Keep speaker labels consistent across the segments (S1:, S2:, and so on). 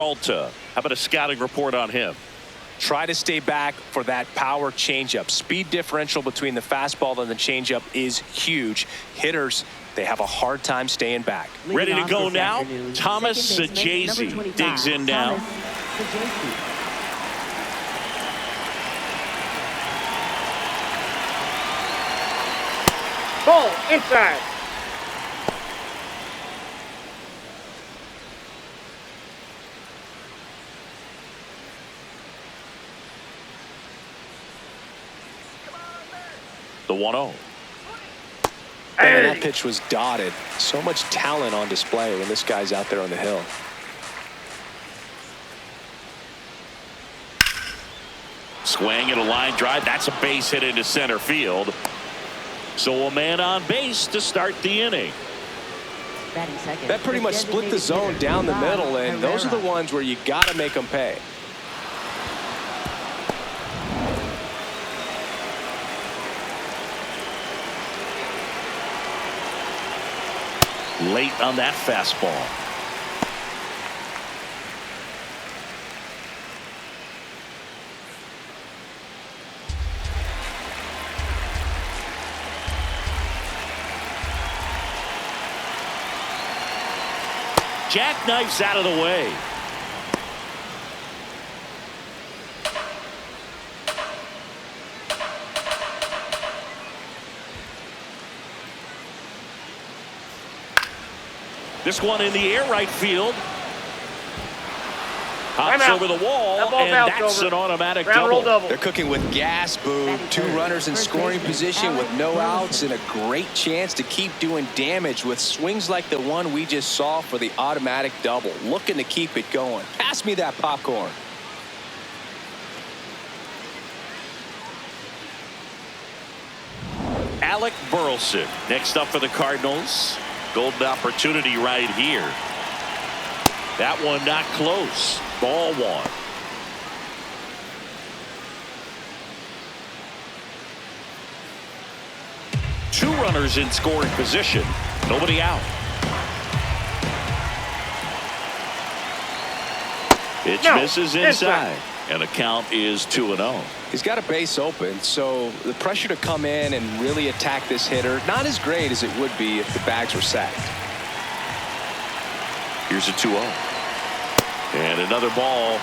S1: How about a scouting report on him?
S2: Try to stay back for that power changeup. Speed differential between the fastball and the changeup is huge. Hitters, they have a hard time staying back.
S1: Ready to go now? Thomas Sajazi digs in now.
S3: Ball inside.
S1: The 1-0.
S2: And that pitch was dotted. So much talent on display when this guy's out there on the hill.
S1: Swing and a line drive. That's a base hit into center field. So a man on base to start the inning.
S2: That pretty much split the zone down the middle, and those are the ones where you got to make them pay.
S1: Late on that fastball. Jackknifes out of the way. This one in the air right field. Hops over the wall, and that's an automatic double.
S2: They're cooking with gas, Boo. 2 runners in scoring position with no outs and a great chance to keep doing damage with swings like the one we just saw for the automatic double. Looking to keep it going. Pass me that popcorn.
S1: Alec Burleson next up for the Cardinals. Golden opportunity right here. That one not close. Ball 1. Two runners in scoring position. Nobody out. Pitch misses inside. And the count is 2-0.
S2: He's got a base open, so the pressure to come in and really attack this hitter, not as great as it would be if the bags were sacked.
S1: Here's a 2-0. And another ball.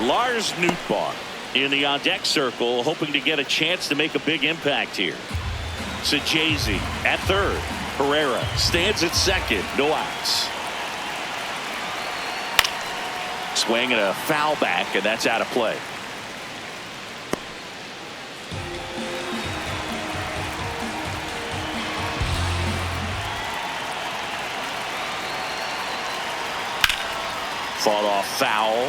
S1: Lars Nootbaar in the on-deck circle, hoping to get a chance to make a big impact here. Sajazi at third. Herrera stands at second. No outs. Swing and a foul back, and that's out of play. Fought off foul.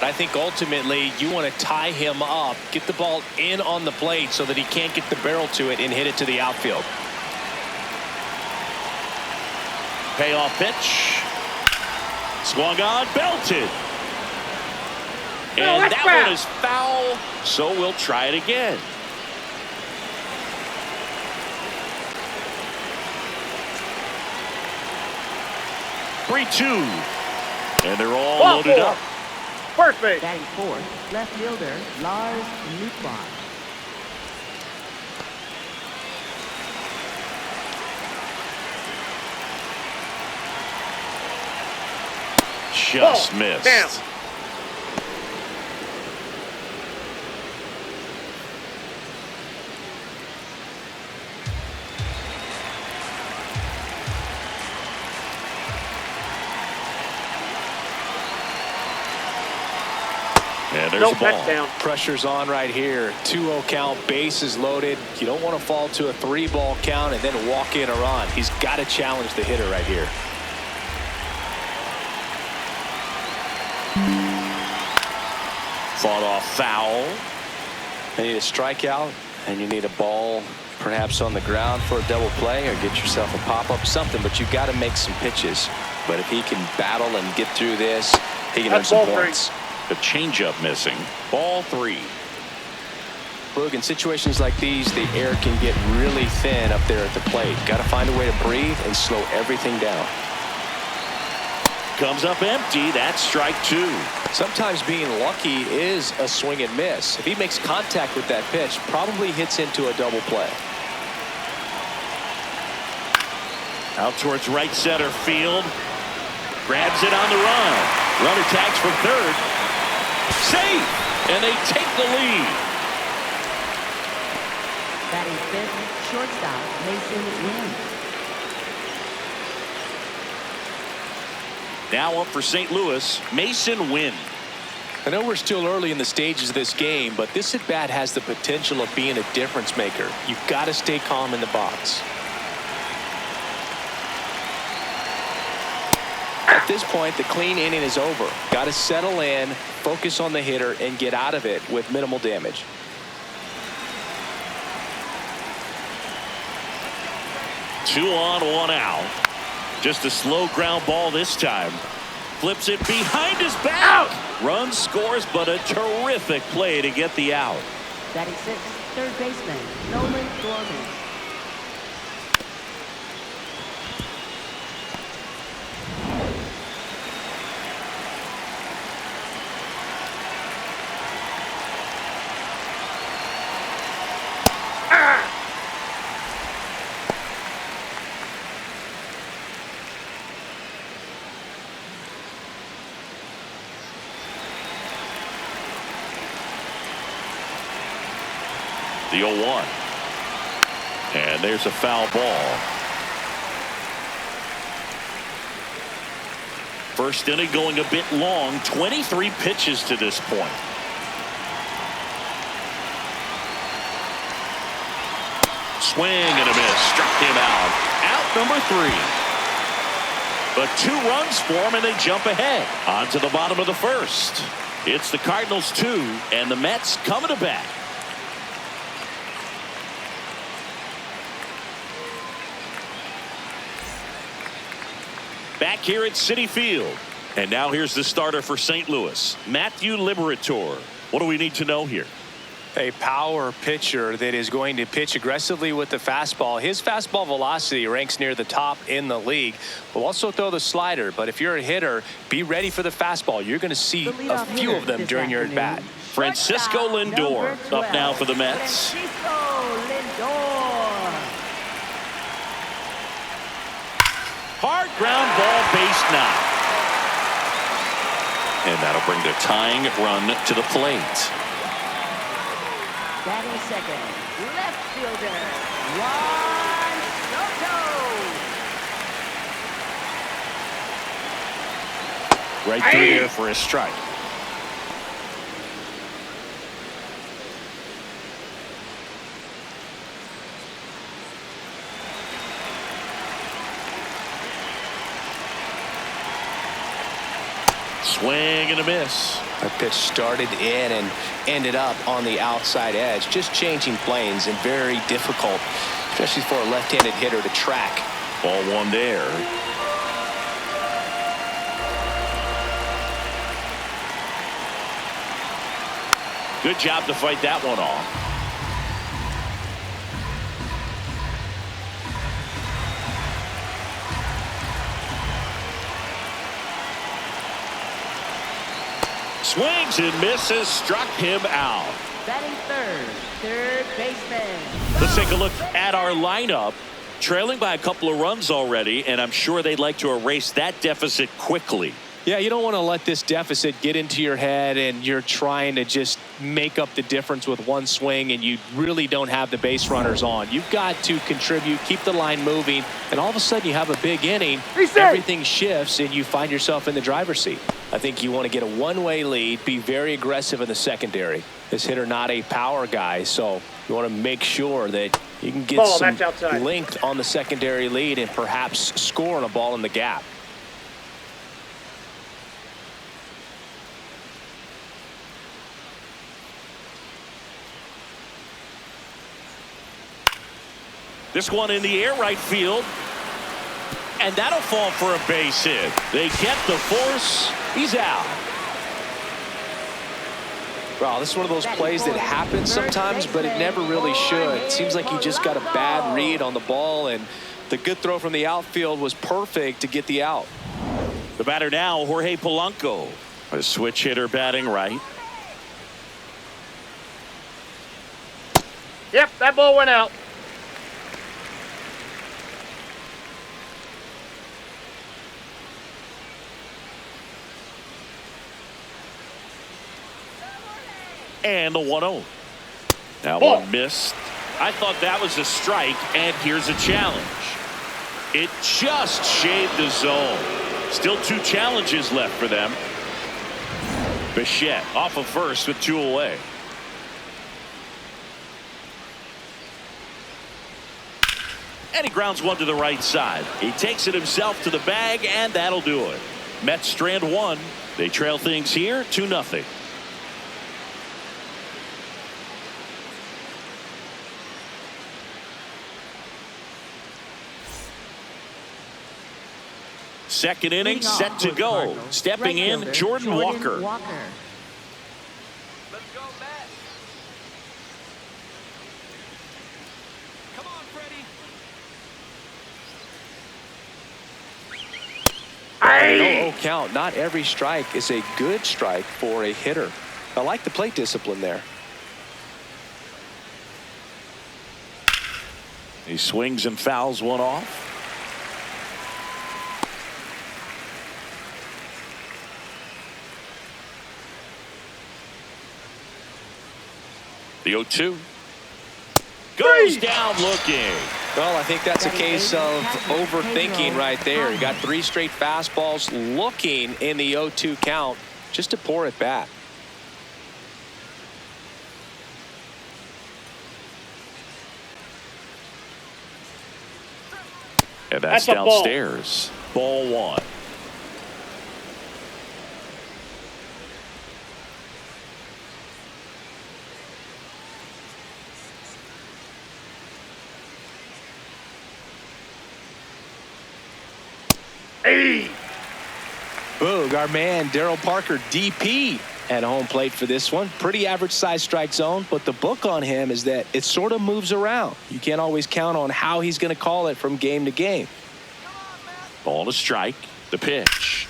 S2: I think ultimately you want to tie him up, get the ball in on the plate so that he can't get the barrel to it and hit it to the outfield.
S1: Payoff pitch. Swung on, belted. And that one is foul, so we'll try it again. Three-two. And they're all loaded up.
S3: First base.
S4: Batting fourth, left fielder Lars Nootbaar.
S1: Just missed.
S3: Damn.
S1: And there's the ball.
S3: Touchdown.
S2: Pressure's on right here. 2-0 count, bases loaded. You don't want to fall to a 3-ball count and then walk in a run. He's got to challenge the hitter right here.
S1: Fought off foul.
S2: You need a strikeout, and you need a ball perhaps on the ground for a double play, or get yourself a pop-up, something, but you've got to make some pitches. But if he can battle and get through this, he can earn some points.
S1: The changeup missing. Ball 3.
S2: Look, in situations like these, the air can get really thin up there at the plate. Got to find a way to breathe and slow everything down.
S1: comes up empty. That's strike two.
S2: Sometimes being lucky is a swing and miss. If he makes contact with that pitch, probably hits into a double play.
S1: Out towards right center field. Grabs it on the run. Runner tags for third. Safe. And they take the lead.
S4: Batting fifth, shortstop, Mason Wynn.
S1: Now up for St. Louis, Mason Wynn.
S2: I know we're still early in the stages of this game, but this at-bat has the potential of being a difference maker. You've got to stay calm in the box. At this point, the clean inning is over. Got to settle in, focus on the hitter, and get out of it with minimal damage.
S1: Two on, one out. Just a slow ground ball this time. Flips it behind his back. Out. Run scores, but a terrific play to get the out.
S4: Batting sixth, third baseman, Nolan Gorman.
S1: The 0-1. And there's a foul ball. First inning going a bit long. 23 pitches to this point. Swing and a miss. Struck him out. Out number 3. But 2 runs for him, and they jump ahead. On to the bottom of the first. It's the Cardinals 2, and the Mets coming to bat. Back here at Citi Field. And now here's the starter for St. Louis, Matthew Liberatore. What do we need to know here?
S2: A power pitcher that is going to pitch aggressively with the fastball. His fastball velocity ranks near the top in the league. Will also throw the slider, but if you're a hitter, be ready for the fastball. You're going to see a few of them during your at-bat.
S1: Francisco Lindor up now for the Mets. Hard ground ball, base knock. And that'll bring the tying run to the plate.
S4: Batting second, left fielder, Juan Soto.
S1: Right through there for a strike. Swing and a miss.
S2: That pitch started in and ended up on the outside edge. Just changing planes and very difficult, especially for a left-handed hitter to track.
S1: Ball one there. Good job to fight that one off. Swings and misses, struck him out.
S4: Batting third baseman.
S1: Let's take a look at our lineup. Trailing by a couple of runs already, and I'm sure they'd like to erase that deficit quickly.
S2: Yeah, you don't want to let this deficit get into your head and you're trying to just make up the difference with one swing and you really don't have the base runners on. You've got to contribute, keep the line moving, and all of a sudden you have a big inning. Everything shifts and you find yourself in the driver's seat. I think you want to get a one-way lead, be very aggressive in the secondary. This hitter not a power guy, so you want to make sure that you can get some length on the secondary lead and perhaps score on a ball in the gap.
S1: This one in the air right field. And that'll fall for a base hit. They get the force. He's out.
S2: Wow, this is one of those plays that happens sometimes, but it never really should. It seems like he just got a bad read on the ball, and the good throw from the outfield was perfect to get the out.
S1: The batter now, Jorge Polanco. A switch hitter batting right.
S3: Yep, that ball went out.
S1: And the 1-0. Now
S3: Ball.
S1: one missed. I thought that was a strike, and here's a challenge. It just shaved the zone. Still 2 challenges left for them. Bichette off of first with 2 away. And he grounds one to the right side. He takes it himself to the bag, and that'll do it. Mets strand 1. They trail things here 2-0. Second inning set to go. Stepping in, Jordan Walker.
S2: Let's go, Matt. Come on, Freddie.
S3: Aye.
S2: 0-0 count. Not every strike is a good strike for a hitter. I like the plate discipline there.
S1: He swings and fouls one off. The 0-2 goes down looking.
S2: Well, I think that's a case of overthinking right there. You got 3 straight fastballs looking in the 0-2 count just to pour it back.
S1: And that's
S3: a ball.
S1: downstairs. Ball 1.
S3: Hey.
S2: Boog, our man Daryl Parker, DP, at home plate for this one. Pretty average size strike zone, but the book on him is that it sort of moves around. You can't always count on how he's going to call it from game to game.
S1: Ball to strike. The pitch.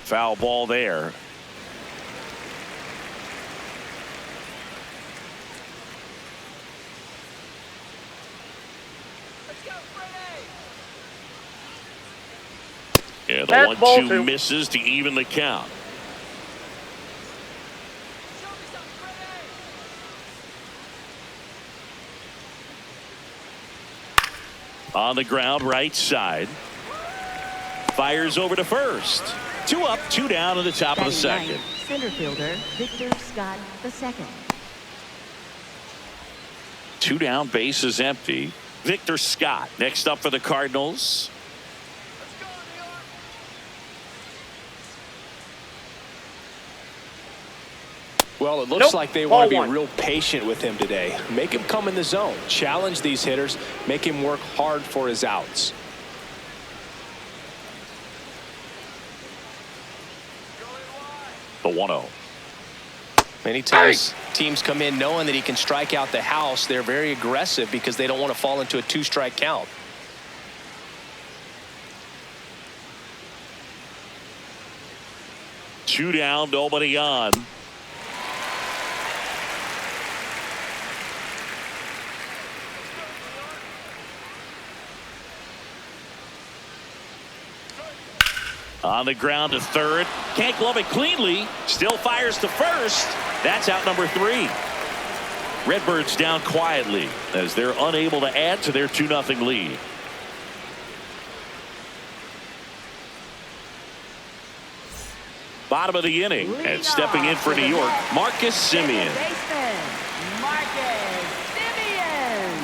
S1: Foul ball there. And the
S3: That's ball
S1: 1-2
S3: 2.
S1: misses to even the count. On the ground, right side. Fires over to first. 2 up, 2 down in the top of the second.
S4: Center fielder Victor Scott II.
S1: 2 down, base is empty. Victor Scott next up for the Cardinals.
S2: Well, it looks like they want to
S3: Ball
S2: be
S3: 1.
S2: real patient with him today. Make him come in the zone. Challenge these hitters. Make him work hard for his outs.
S1: The 1-0.
S2: Many times teams come in knowing that he can strike out the house. They're very aggressive because they don't want to fall into a 2-strike count.
S1: Two down, nobody on. On the ground to third. Can't glove it cleanly. Still fires to first. That's out number 3. Redbirds down quietly as they're unable to add to their 2-0 lead. Bottom of the inning, and stepping in for New York, Marcus Semien.
S4: Marcus Semien.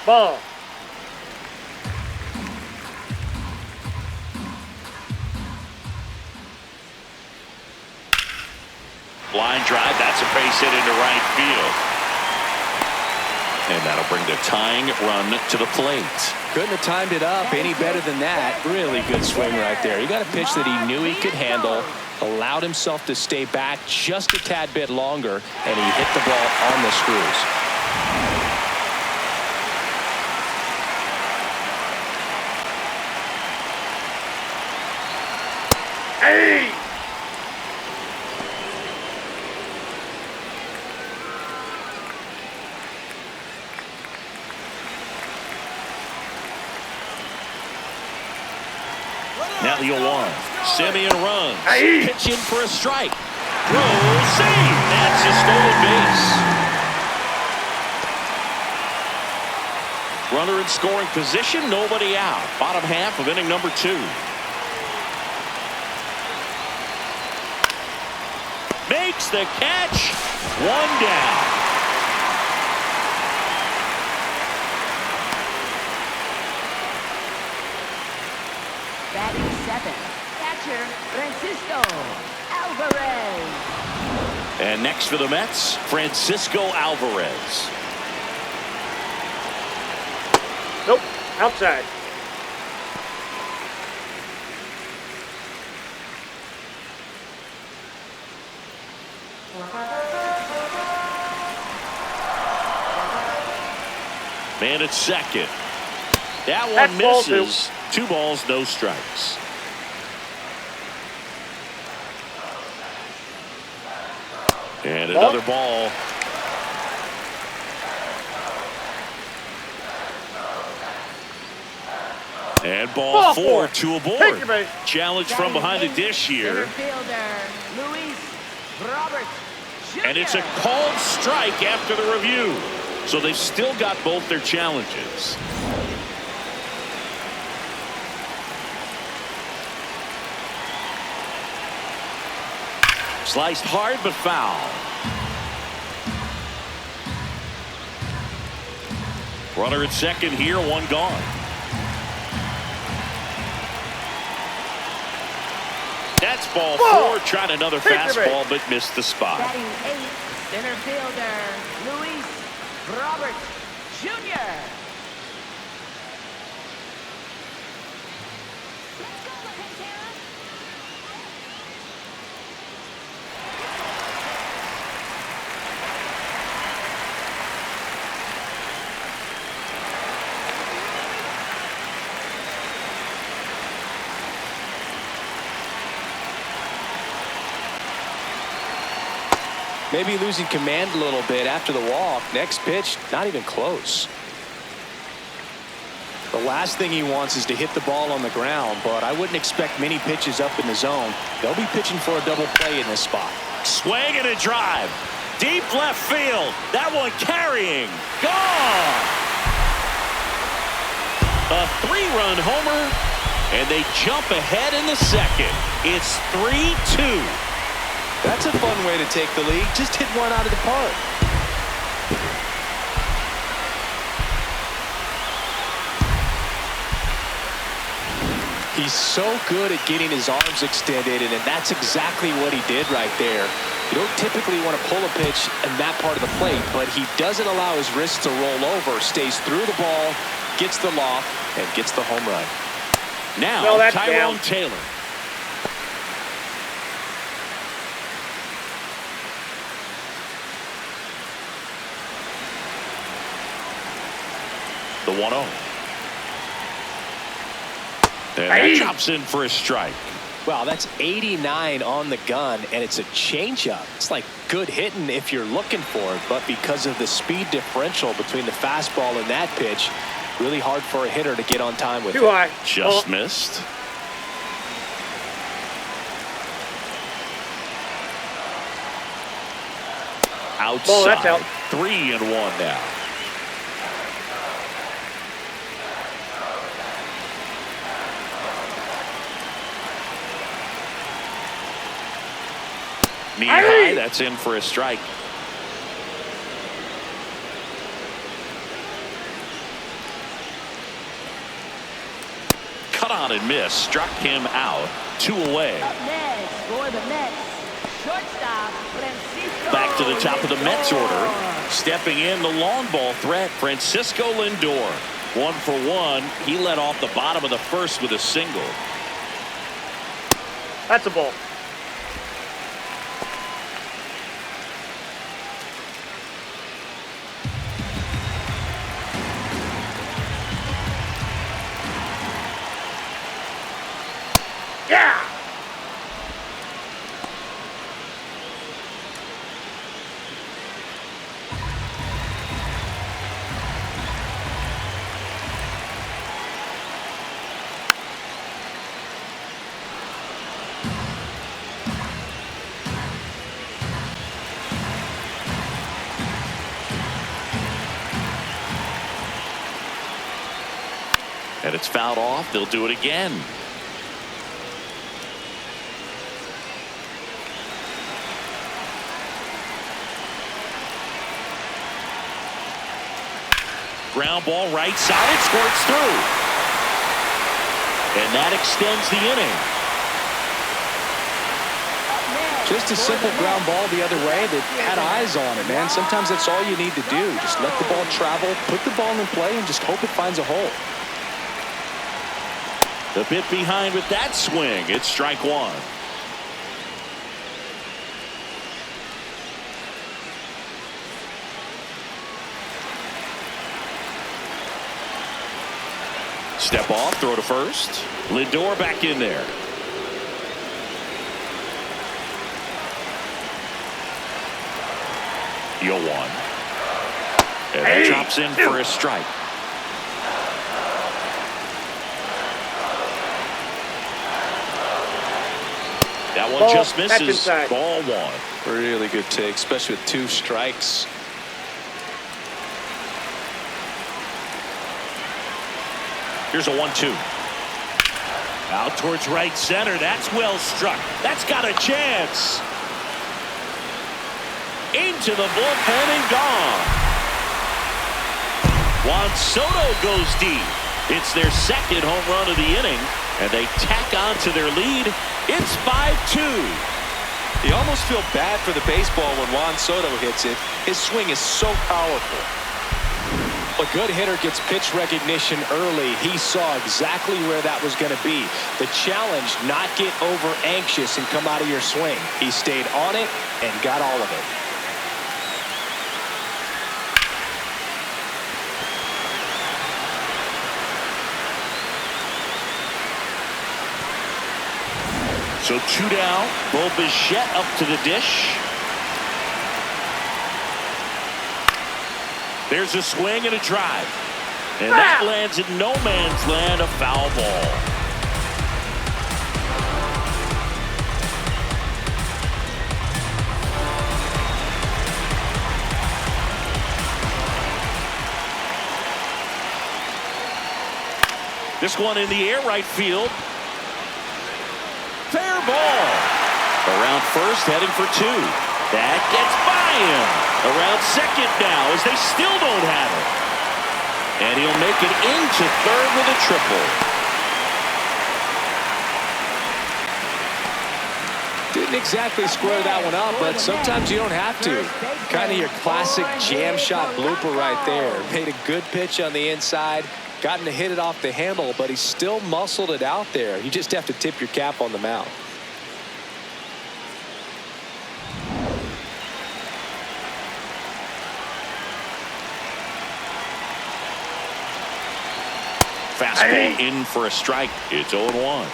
S3: Ball.
S1: Line drive, that's a base hit into right field. And that'll bring the tying run to the plate.
S2: Couldn't have timed it up any better than that. Really good swing right there. He got a pitch that he knew he could handle, allowed himself to stay back just a tad bit longer, and he hit the ball on the screws.
S3: Hey!
S1: Now the 0-1. Simeon runs.
S3: Hey!
S1: Pitching for a strike. Throw, save. That's a stolen base. Runner in scoring position, nobody out. Bottom half of inning number 2. Makes the catch. 1 down.
S4: Batting 7, catcher Francisco Alvarez.
S1: And next for the Mets, Francisco Alvarez.
S3: Nope. Outside.
S1: Man at second. That one
S3: That's ball
S1: misses. 2 balls, no strikes. And another ball. And ball 4, 2 aboard.
S3: Take your base.
S1: Challenge from behind the dish
S4: Center
S1: here.
S4: fielder Louis Roberts Jr.
S1: And it's a called strike after the review. So they've still got both their challenges. Sliced hard but foul. Runner at second here, 1 gone. That's ball 4. Tried another fastball but missed the spot.
S4: Batting 8, center fielder Louis Roberts Jr.
S2: Maybe losing command a little bit after the walk. Next pitch, not even close. The last thing he wants is to hit the ball on the ground, but I wouldn't expect many pitches up in the zone. They'll be pitching for a double play in this spot.
S1: Swing and a drive. Deep left field. That one carrying. Gone. A 3-run homer, and they jump ahead in the second. It's 3-2.
S2: That's a fun way to take the lead. Just hit one out of the park. He's so good at getting his arms extended, and that's exactly what he did right there. You don't typically want to pull a pitch in that part of the plate, but he doesn't allow his wrists to roll over, stays through the ball, gets the loft, and gets the home run.
S1: Now,
S3: Well, that's
S1: Tyrone
S3: down.
S1: Taylor. The 1-0. And that chops in for a strike.
S2: Wow, that's 89 on the gun, and it's a changeup. It's like good hitting if you're looking for it, but because of the speed differential between the fastball and that pitch, really hard for a hitter to get on time with it.
S3: Too high.
S1: Just missed. Outside.
S3: Ball, that's out.
S1: 3-1 now. Knee high, that's in for a strike. Cut on and miss, struck him out. 2 away.
S4: Up next for the Mets, shortstop Francisco.
S1: Back to the top of the Mets order.
S4: Lindor.
S1: Stepping in, the long ball threat, Francisco Lindor. 1 for 1. He led off the bottom of the first with a single.
S3: That's a ball. Yeah.
S1: it's fouled off. They'll do it again. Ground ball right side. It squirts through. And that extends the inning.
S2: Just a simple ground ball the other way that had eyes on it, man. Sometimes that's all you need to do. Just let the ball travel, put the ball in play, and just hope it finds a hole.
S1: The bit behind with that swing. It's strike one. Step off, throw to first. Lindor back in there. The 0-1. And it drops in for a strike. That one just misses. Ball one.
S2: Really good take, especially with 2 strikes.
S1: Here's a 1-2. Out towards right center. That's well struck. That's got a chance. Into the bullpen and gone. Juan Soto goes deep. It's their second home run of the inning, and they tack on to their lead. It's 5-2.
S2: You almost feel bad for the baseball when Juan Soto hits it. His swing is so powerful. A good hitter gets pitch recognition early. He saw exactly where that was going to be. The challenge, not get over anxious and come out of your swing. He stayed on it and got all of it.
S1: So 2 down. Bo Bichette up to the dish. There's a swing and a drive. And that lands in no man's land, a foul ball. This one in the air, right field. Fair ball. Around first, heading for 2. That gets by him. Around second now as they still don't have it. And he'll make it into third with a triple.
S2: Didn't exactly square that one up, but sometimes you don't have to. Kind of your classic jam shot blooper right there. Made a good pitch on the inside. Gotten to hit it off the handle, but he still muscled it out there. You just have to tip your cap on the mound.
S1: Fastball in for a strike. It's 0-1.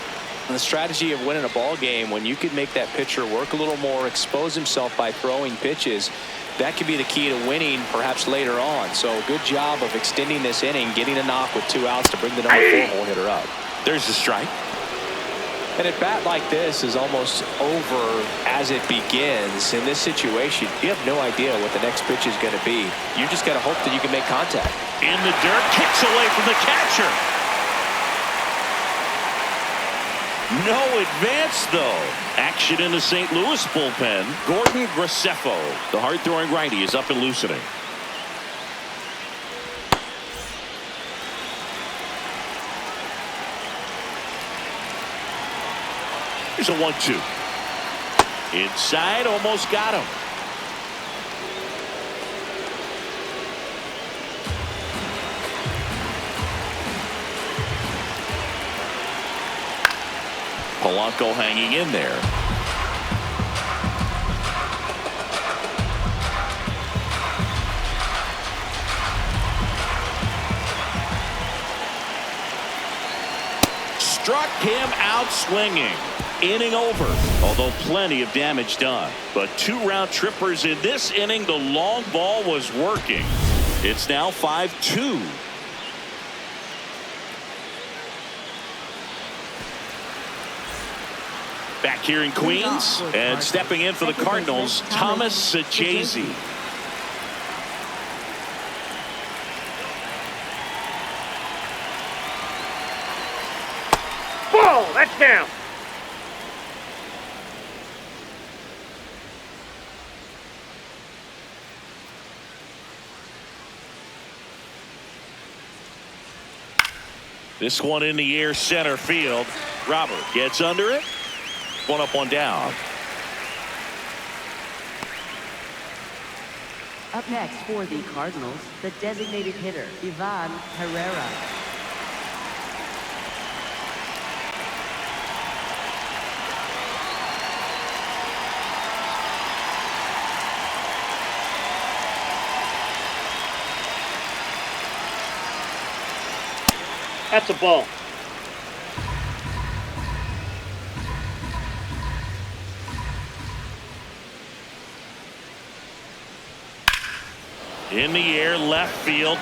S2: The strategy of winning a ball game, when you can make that pitcher work a little more, expose himself by throwing pitches, that could be the key to winning perhaps later on. So good job of extending this inning, getting a knock with 2 outs to bring the number 4 hole hitter up.
S1: There's the strike.
S2: And at bat like this is almost over as it begins. In this situation, you have no idea what the next pitch is going to be. You just got to hope that you can make contact.
S1: In the dirt, kicks away from the catcher. No advance, though. Action in the St. Louis bullpen. Gordon Graceffo, the hard-throwing righty, is up and loosening. Here's a 1-2. Inside, almost got him. Polanco hanging in there. Struck him out swinging. Inning over, although plenty of damage done. But 2 round trippers in this inning. The long ball was working. It's now 5-2. Back here in Queens, and stepping in for the Cardinals, Thomas Sajazi.
S3: Touchdown.
S1: This one in the air, center field. Robert gets under it. One up, one down.
S4: Up next for the Cardinals, the designated hitter, Ivan Herrera.
S3: That's a ball.
S1: In the air, left field.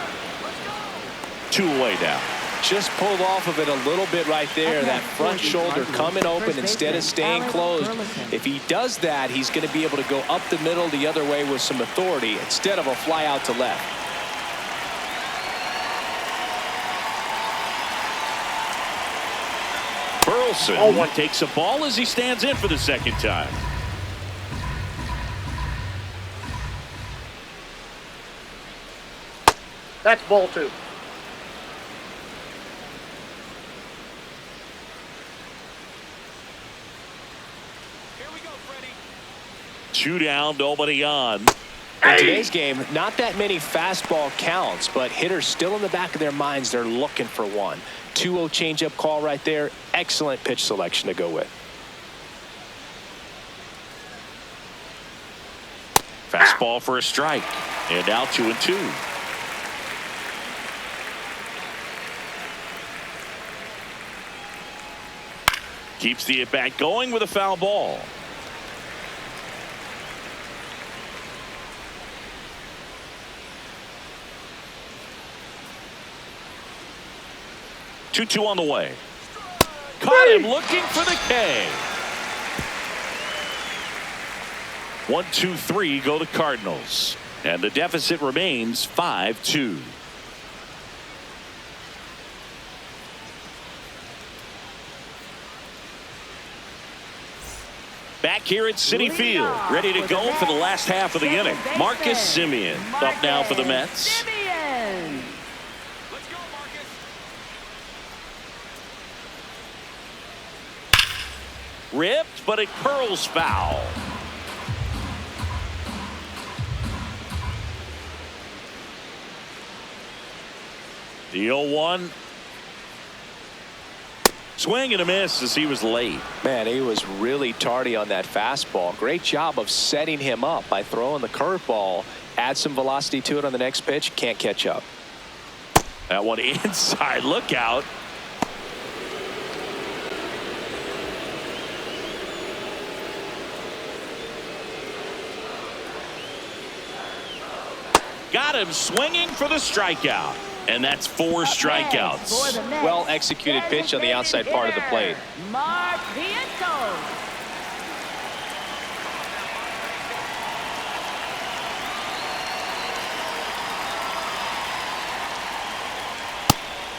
S1: 2 away now.
S2: Just pulled off of it a little bit right there. That front shoulder coming open instead of staying closed. If he does that, he's going to be able to go up the middle the other way with some authority instead of a fly out to left.
S1: Burleson takes a ball as he stands in for the second time.
S3: That's ball 2.
S2: Here we go, Freddie.
S1: 2 down, nobody on.
S2: In today's game, not that many fastball counts, but hitters still in the back of their minds, they're looking for one. 2-0 changeup call right there. Excellent pitch selection to go with.
S1: Fastball for a strike. And now 2-2. Keeps the at-bat going with a foul ball. Two on the way. Caught him looking for the K. 1, 2, 3 go to Cardinals. And the deficit remains 5-2. Back here at Citi Field, ready to go for the last half of the inning. Marcus Semien up now for the Mets.
S2: Let's go, Marcus.
S1: Ripped, but it curls foul. The 0-1. Swing and a miss as he was late.
S2: Man, he was really tardy on that fastball. Great job of setting him up by throwing the curveball. Add some velocity to it on the next pitch. Can't catch up.
S1: That one inside. Look out. Got him swinging for the strikeout. And that's 4 strikeouts.
S2: Well executed pitch on the outside part of the plate.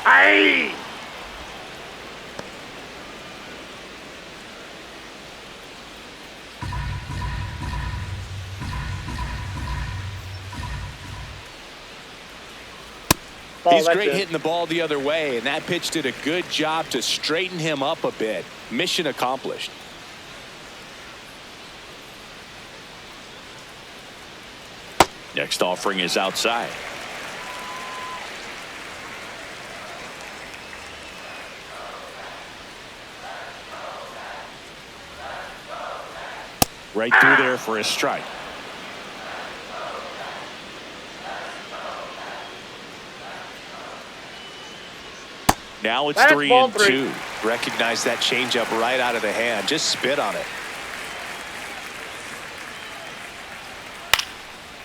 S3: Aye.
S2: He's great hitting the ball the other way, and that pitch did a good job to straighten him up a bit. Mission accomplished.
S1: Next offering is outside. Right through there for a strike. Now it's 3-2.
S2: Recognize that changeup right out of the hand. Just spit on it.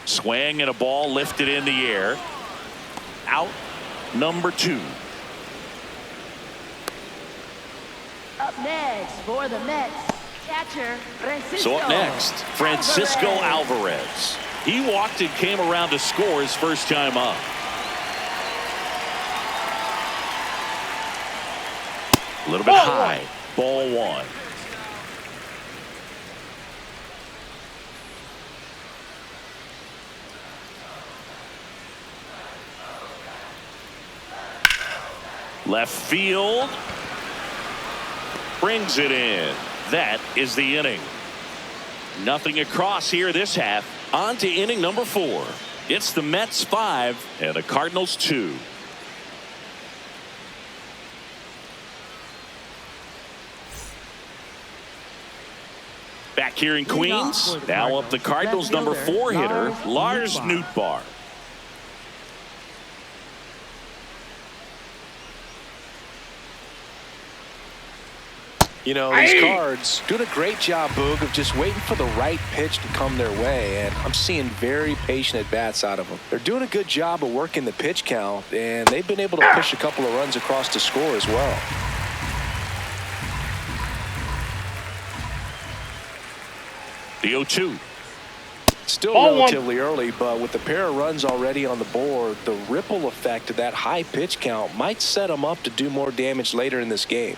S1: Swing and a ball lifted in the air. Out number 2.
S4: Up next for the Mets, catcher Francisco.
S1: So up next, Francisco Alvarez. He walked and came around to score his first time up. A little bit high. Ball 1. Left field. Brings it in. That is the inning. Nothing across here this half. On to inning number 4. It's the Mets 5 and the Cardinals 2. Back here in Queens. Now up the Cardinals number 4 hitter, Lars Nootbaar.
S2: You know, these Cards doing a great job, Boog, of just waiting for the right pitch to come their way, and I'm seeing very patient at-bats out of them. They're doing a good job of working the pitch count, and they've been able to push a couple of runs across to score as well.
S1: The 0-2.
S2: Still relatively early, but with a pair of runs already on the board, the ripple effect of that high pitch count might set them up to do more damage later in this game.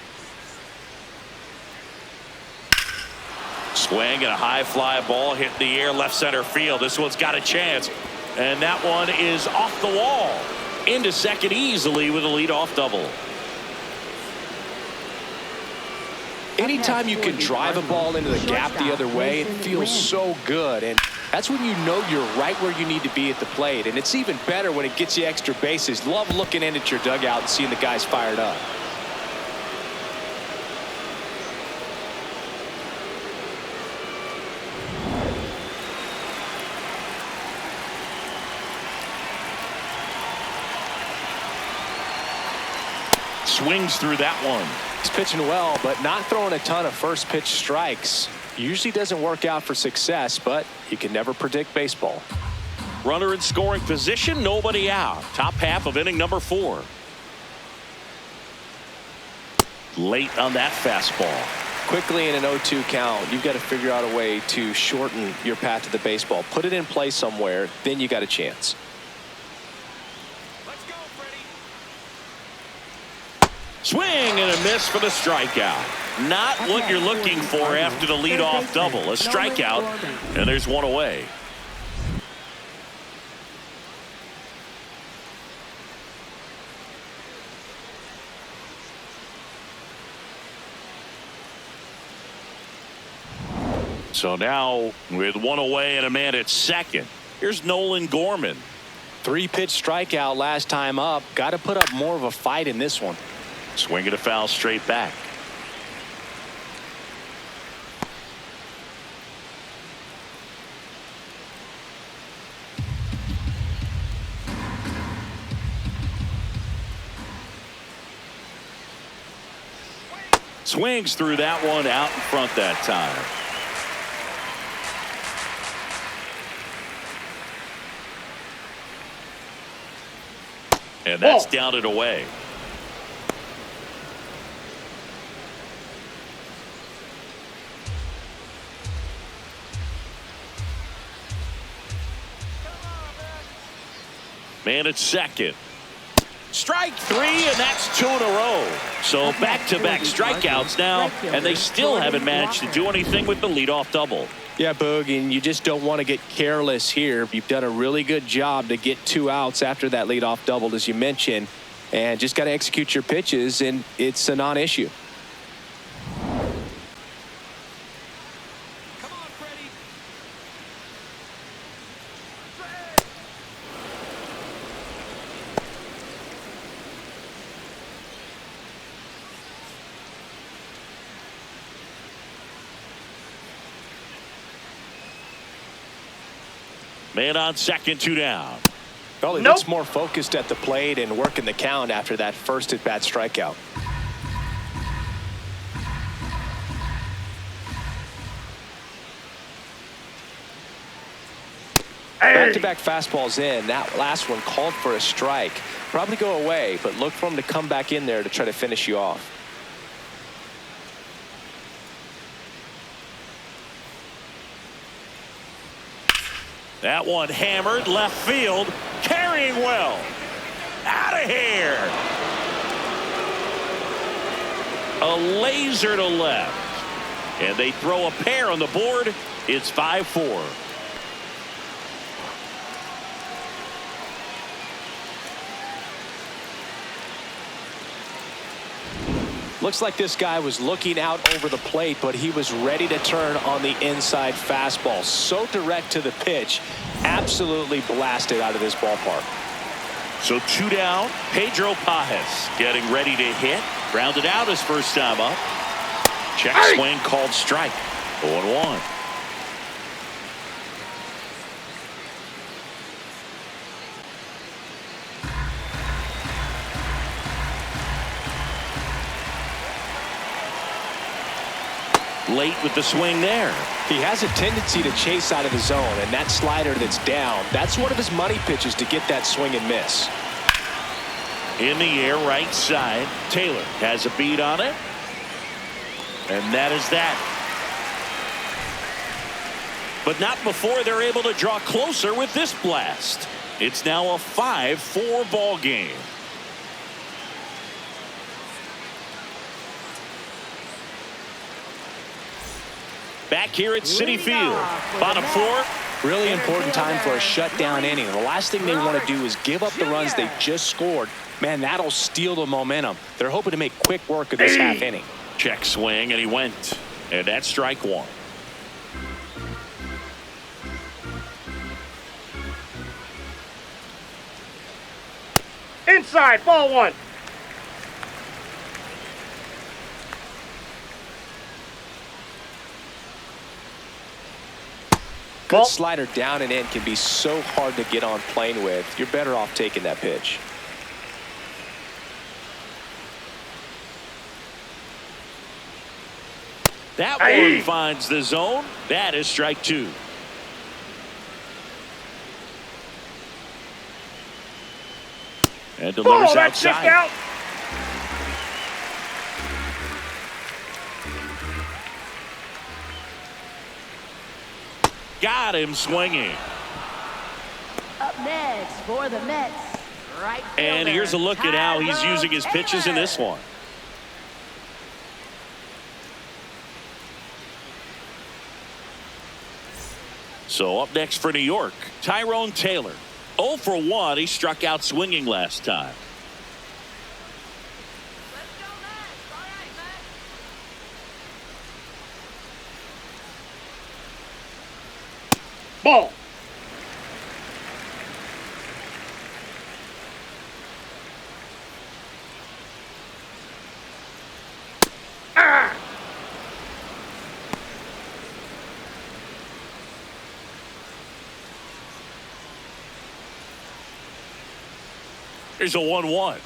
S1: Swing and a high fly ball hit the air left center field. This one's got a chance, and that one is off the wall into second easily with a leadoff double.
S2: Anytime you can drive a ball into the gap the other way, it feels so good, and that's when you know you're right where you need to be at the plate. And it's even better when it gets you extra bases. Love looking in at your dugout and seeing the guys fired up.
S1: Swings through that one.
S2: He's pitching well, but not throwing a ton of first pitch strikes. Usually doesn't work out for success, but you can never predict baseball.
S1: Runner in scoring position, nobody out. Top half of inning number 4. Late on that fastball.
S2: Quickly in an 0-2 count, you've got to figure out a way to shorten your path to the baseball. Put it in play somewhere, then you got a chance.
S1: Swing and a miss for the strikeout. Not what you're looking for after the leadoff double. A strikeout, and there's one away. So now with one away and a man at second, here's Nolan Gorman.
S2: 3-pitch strikeout last time up. Got to put up more of a fight in this one.
S1: Swing and a foul straight back. Swings through that one out in front that time. And that's down and away. Man at second. Strike 3, and that's 2 in a row. So back-to-back strikeouts now, and they still haven't managed to do anything with the leadoff double.
S2: Yeah, Boog, and you just don't want to get careless here. You've done a really good job to get 2 outs after that leadoff double, as you mentioned, and just got to execute your pitches, and it's a non-issue.
S1: Man on second, 2 down.
S2: Well, he looks more focused at the plate and working the count after that first at-bat strikeout. Back-to-back fastballs in. That last one called for a strike. Probably go away, but look for him to come back in there to try to finish you off.
S1: That one hammered left field, carrying well. Out of here. A laser to left. And they throw a pair on the board. It's 5-4.
S2: Looks like this guy was looking out over the plate, but he was ready to turn on the inside fastball. So direct to the pitch. Absolutely blasted out of this ballpark.
S1: So 2 down. Pedro Pajes getting ready to hit. Grounded out his first time up. Check swing called strike. 0-1. Late with the swing there.
S2: He has a tendency to chase out of the zone, and that slider that's down, that's one of his money pitches to get that swing and miss.
S1: In the air, right side. Taylor has a beat on it. And that is that. But not before they're able to draw closer with this blast. It's now a 5-4 ball game. Back here at Citi Field. Bottom 4.
S2: Really important time for a shutdown inning. The last thing they want to do is give up the runs they just scored. Man, that'll steal the momentum. They're hoping to make quick work of this half inning.
S1: Check swing, and he went. And that's strike 1.
S3: Inside, ball 1.
S2: Good slider down and in can be so hard to get on plane with. You're better off taking that pitch.
S1: That one finds the zone. That is strike 2. And delivers outside.
S3: Out.
S1: Got him swinging.
S4: Up next for the Mets, right fielder,
S1: And here's a look at how he's using his pitches in this one. So up next for New York, Tyrone Taylor. 0 for 1. He struck out swinging last time.
S3: Ball.
S1: Here's a 1-1.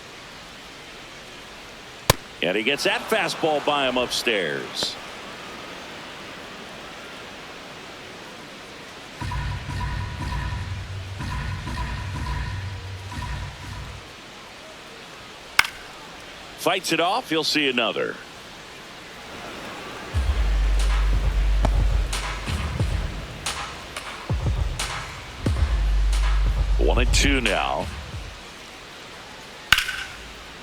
S1: And he gets that fastball by him upstairs. Fights it off. He'll see another. One and 2 now.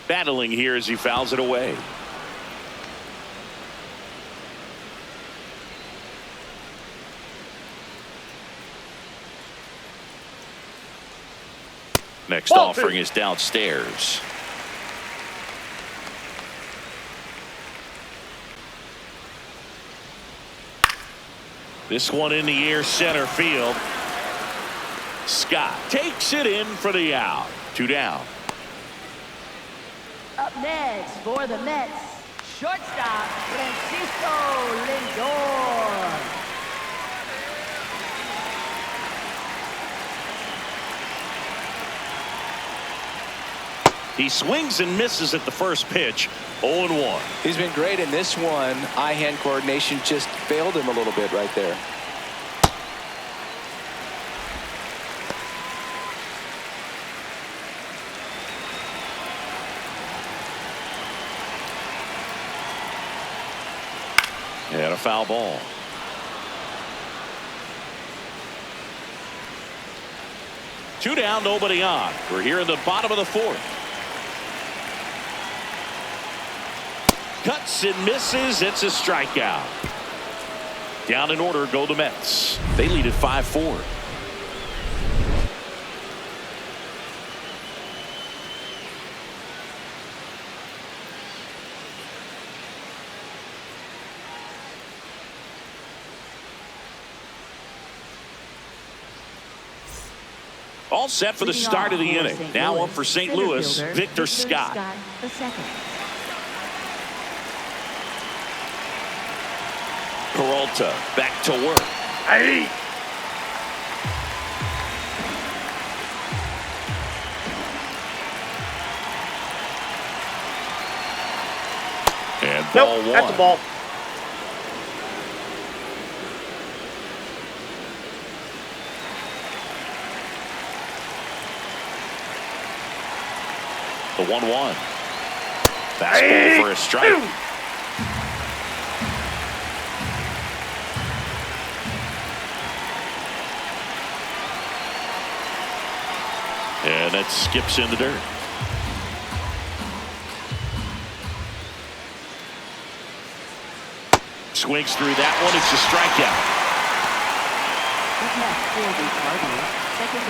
S1: Battling here as he fouls it away. Next offering is downstairs. This one in the air, center field. Scott takes it in for the out. 2 down.
S4: Up next for the Mets, shortstop Francisco Lindor.
S1: He swings and misses at the first pitch. 0-1.
S2: He's been great in this one. Eye-hand coordination just failed him a little bit right there.
S1: And a foul ball. Two down, nobody on. We're here in the bottom of the 4th. Cuts and misses. It's a strikeout. Down in order go the Mets. They lead at 5-4. All set for the start of the inning. Now up for St. Louis, Victor Scott.
S4: The second.
S1: Peralta back to work.
S3: Hey.
S1: And ball
S3: Nope,
S1: one.
S3: that's a ball.
S1: The 1-1. Fastball for a strike. And that skips in the dirt. Swings through that one. It's a strikeout.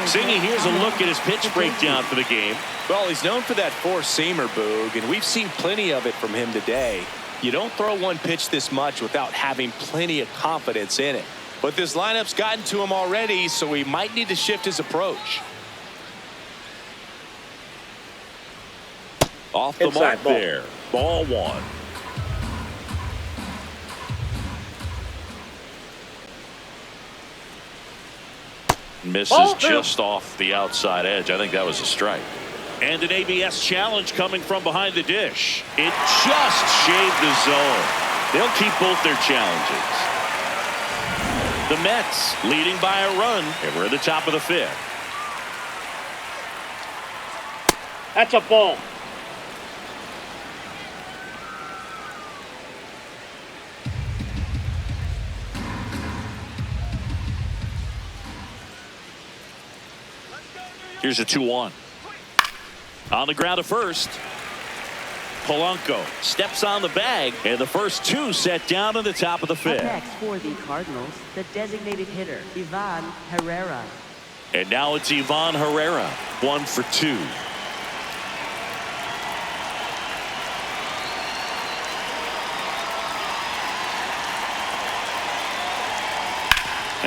S1: Zingy, here's a look at his pitch breakdown for the game.
S2: Well, he's known for that four-seamer, Boog, and we've seen plenty of it from him today. You don't throw one pitch this much without having plenty of confidence in it. But this lineup's gotten to him already, so he might need to shift his approach.
S1: Off the mark there. Ball one. Misses just off the outside edge. I think that was a strike. And an ABS challenge coming from behind the dish. It just shaved the zone. They'll keep both their challenges. The Mets leading by a run, and we're at the top of the fifth.
S3: That's a ball.
S1: Here's a 2-1. On the ground at first. Polanco steps on the bag, and the first two set down in the top of the
S4: Up
S1: fifth.
S4: next for the Cardinals, the designated hitter, Ivan Herrera.
S1: And now it's Ivan Herrera, 1 for 2.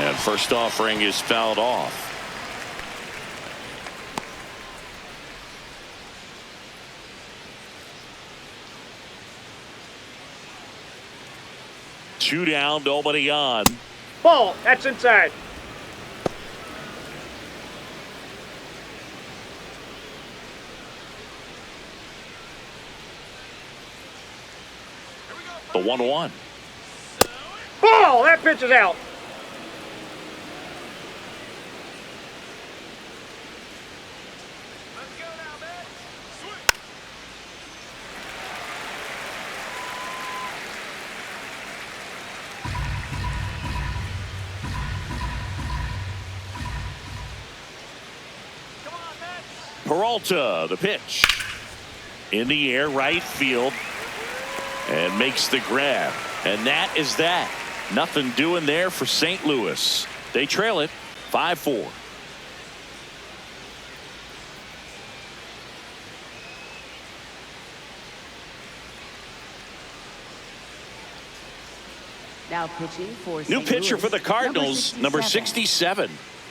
S1: And first offering is fouled off. Two down, nobody on.
S3: Ball. That's inside.
S1: The 1-1.
S3: Ball. That pitch is out.
S1: Peralta, the pitch. In the air, right field. And makes the grab. And that is that. Nothing doing there for St. Louis. They trail it 5-4.
S4: Now pitching for
S1: New
S4: St.
S1: pitcher
S4: Louis,
S1: for the Cardinals, number 67.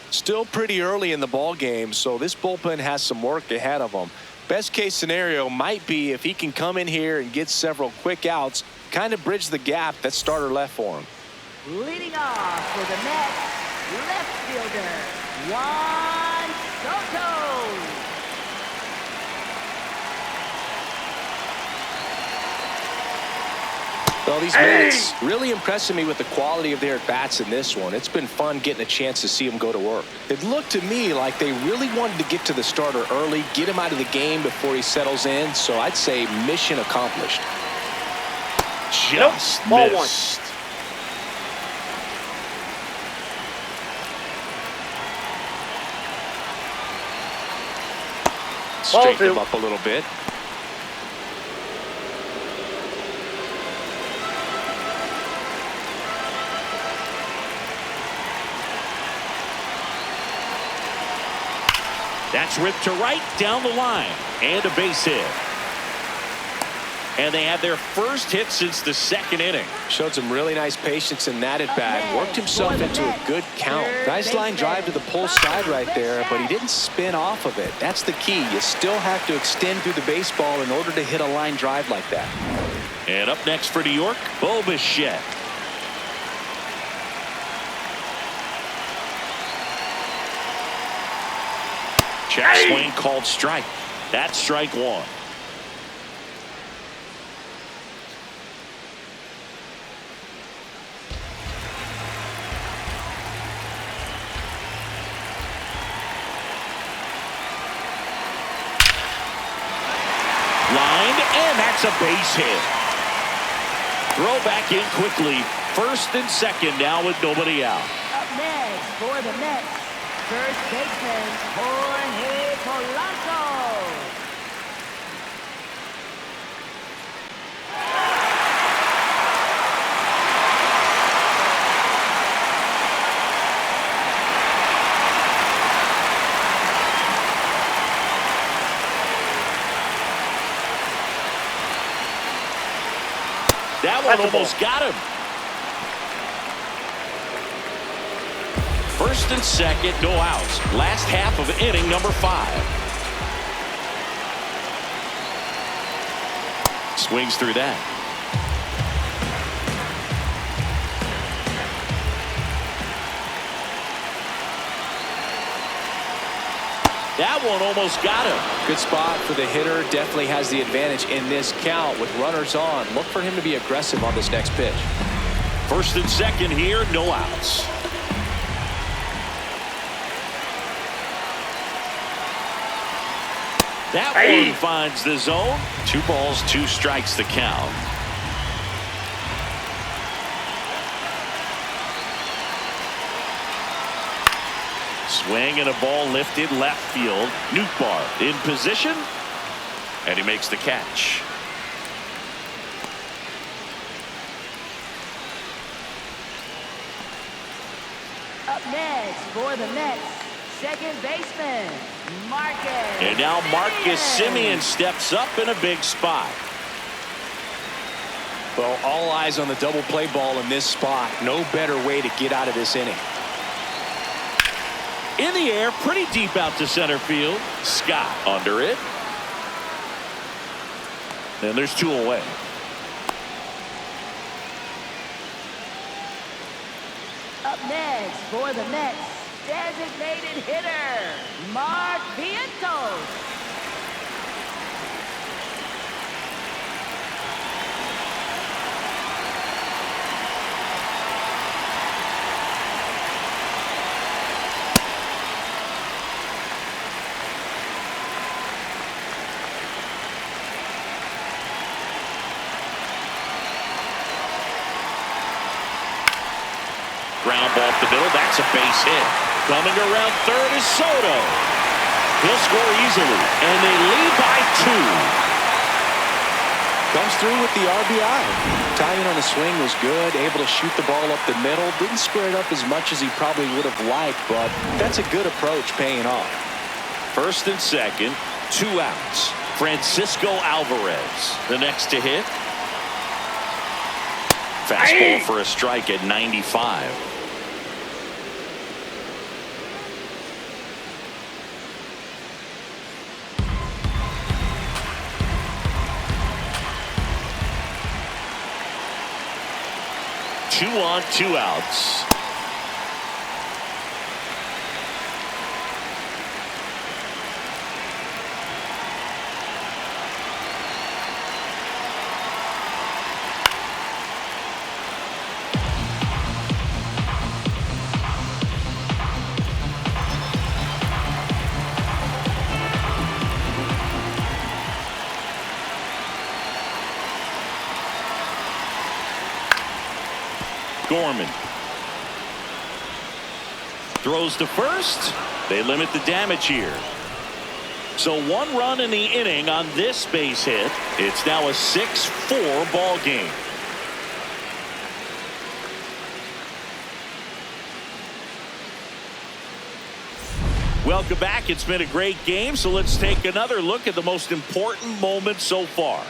S2: Still pretty early in the ball game, so this bullpen has some work ahead of them. Best case scenario might be if he can come in here and get several quick outs, kind of bridge the gap that starter left for him.
S4: Leading off for the Mets, left fielder, Juan Soto.
S2: Well, these Mets really impressing me with the quality of their at-bats in this one. It's been fun getting a chance to see them go to work. It looked to me like they really wanted to get to the starter early, get him out of the game before he settles in, so I'd say mission accomplished.
S1: Just
S3: Ball
S1: missed.
S2: Straighten him up a little bit.
S1: That's ripped to right down the line. And a base hit. And they had their first hit since the second inning.
S2: Showed some really nice patience in that at bat. Worked himself into a good count. Nice line drive to the pull side right there, but he didn't spin off of it. That's the key. You still have to extend through the baseball in order to hit a line drive like that.
S1: And up next for New York, Bo Bichette. Check swing called strike. That's strike one. Lined, and that's a base hit. Throw back in quickly. First and second now with nobody out.
S4: Up next for the Mets, first baseman Jorge Polanco.
S1: That one almost got him. First and second, no outs. Last half of inning number 5. Swings through that. That one almost got him.
S2: Good spot for the hitter. Definitely has the advantage in this count with runners on. Look for him to be aggressive on this next pitch.
S1: First and second here, no outs. That one finds the zone. 2 balls, 2 strikes the count. Swing and a ball lifted left field. Nootbaar in position, and he makes the catch.
S4: Up next for the Mets, second baseman Marcus.
S1: And now Marcus Semien steps up in a big spot.
S2: Well, all eyes on the double play ball in this spot. No better way to get out of this inning.
S1: In the air, pretty deep out to center field. Scott under it. And there's 2 away.
S4: Up next for the Mets, designated hitter Mark Vientos.
S1: Ground ball up the middle. That's a base hit. Coming around third is Soto. He'll score easily, and they lead by 2.
S2: Comes through with the RBI. Timing on the swing was good. Able to shoot the ball up the middle. Didn't square it up as much as he probably would have liked, but that's a good approach paying off.
S1: First and second, 2 outs. Francisco Alvarez, the next to hit. Fastball for a strike at 95. Two on, 2 outs. Gorman throws to first. They limit the damage here. So 1 run in the inning on this base hit. It's now a 6-4 ball game. Welcome back. It's been a great game, so let's take another look at the most important moment so far.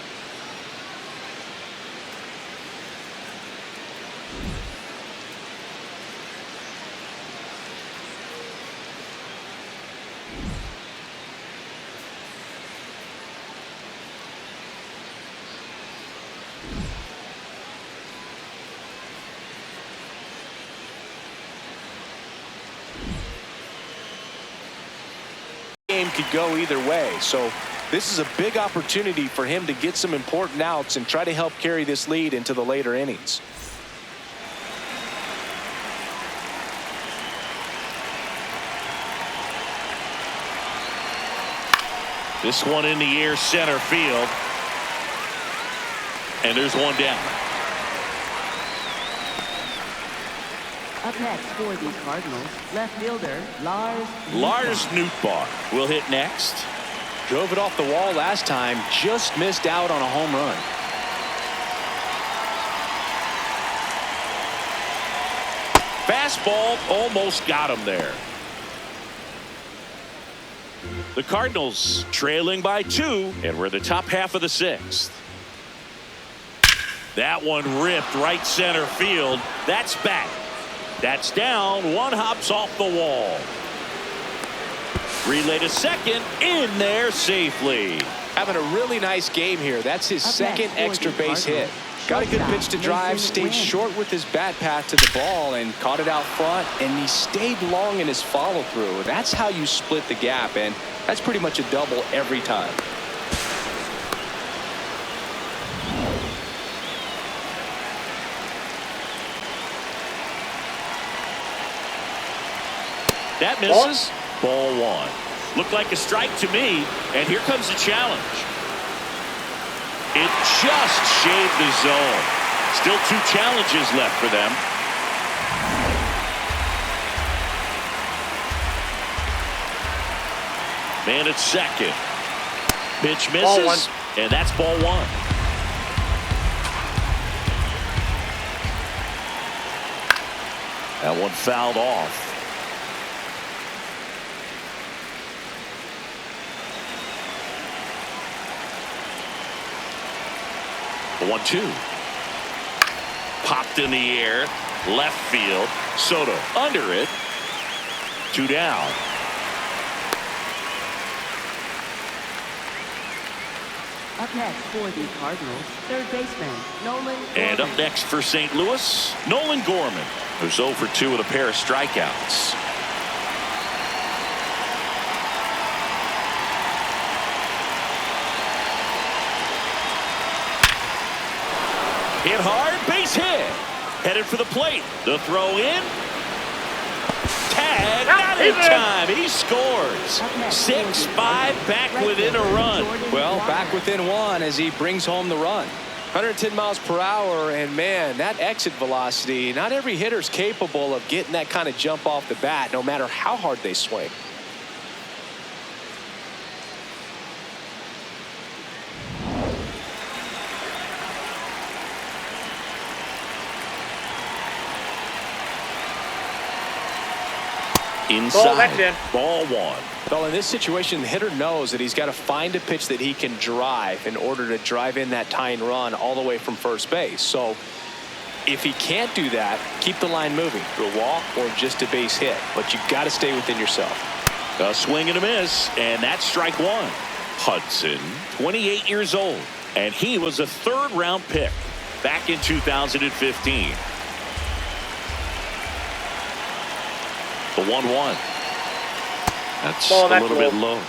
S2: Game could go either way, so this is a big opportunity for him to get some important outs and try to help carry this lead into the later innings.
S1: This one in the air, center field, and there's one down.
S4: Up next for the Cardinals, left fielder
S1: Lars Nootbaar will hit next.
S2: Drove it off the wall last time, just missed out on a home run.
S1: Fastball almost got him there. The Cardinals trailing by 2, and we're the top half of the 6th. That one ripped right center field. That's back. That's down. One hops off the wall. Relay to second, in there safely.
S2: Having a really nice game here. That's his second extra base hit. Got a good pitch to drive, stayed short with his bat path to the ball and caught it out front, and he stayed long in his follow through. That's how you split the gap, and that's pretty much a double every time.
S1: That misses. Ball 1. Looked like a strike to me, and here comes the challenge. It just shaved the zone. Still 2 challenges left for them. Man at second. Pitch misses, and that's ball 1. That one fouled off. The 1-2. Popped in the air. Left field. Soto under it. 2 down.
S4: Up next for the Cardinals, third baseman Nolan Gorman.
S1: And up next for St. Louis, Nolan Gorman, who's 0 for 2 with a pair of strikeouts. Hit hard, base hit. Headed for the plate. The throw in. Tag, not in time. He scores. 6-5, back within a run.
S2: Well, back within 1 as he brings home the run. 110 miles per hour, and man, that exit velocity, not every hitter's capable of getting that kind of jump off the bat, no matter how hard they swing.
S1: Inside. Ball 1.
S2: Well, in this situation, the hitter knows that he's got to find a pitch that he can drive in order to drive in that tying run all the way from first base. So if he can't do that, keep the line moving through a walk or just a base hit. But you've got to stay within yourself.
S1: A swing and a miss, and that's strike 1. Hudson, 28 years old, and he was a 3rd-round pick back in 2015. The 1-1. That's a little bit low.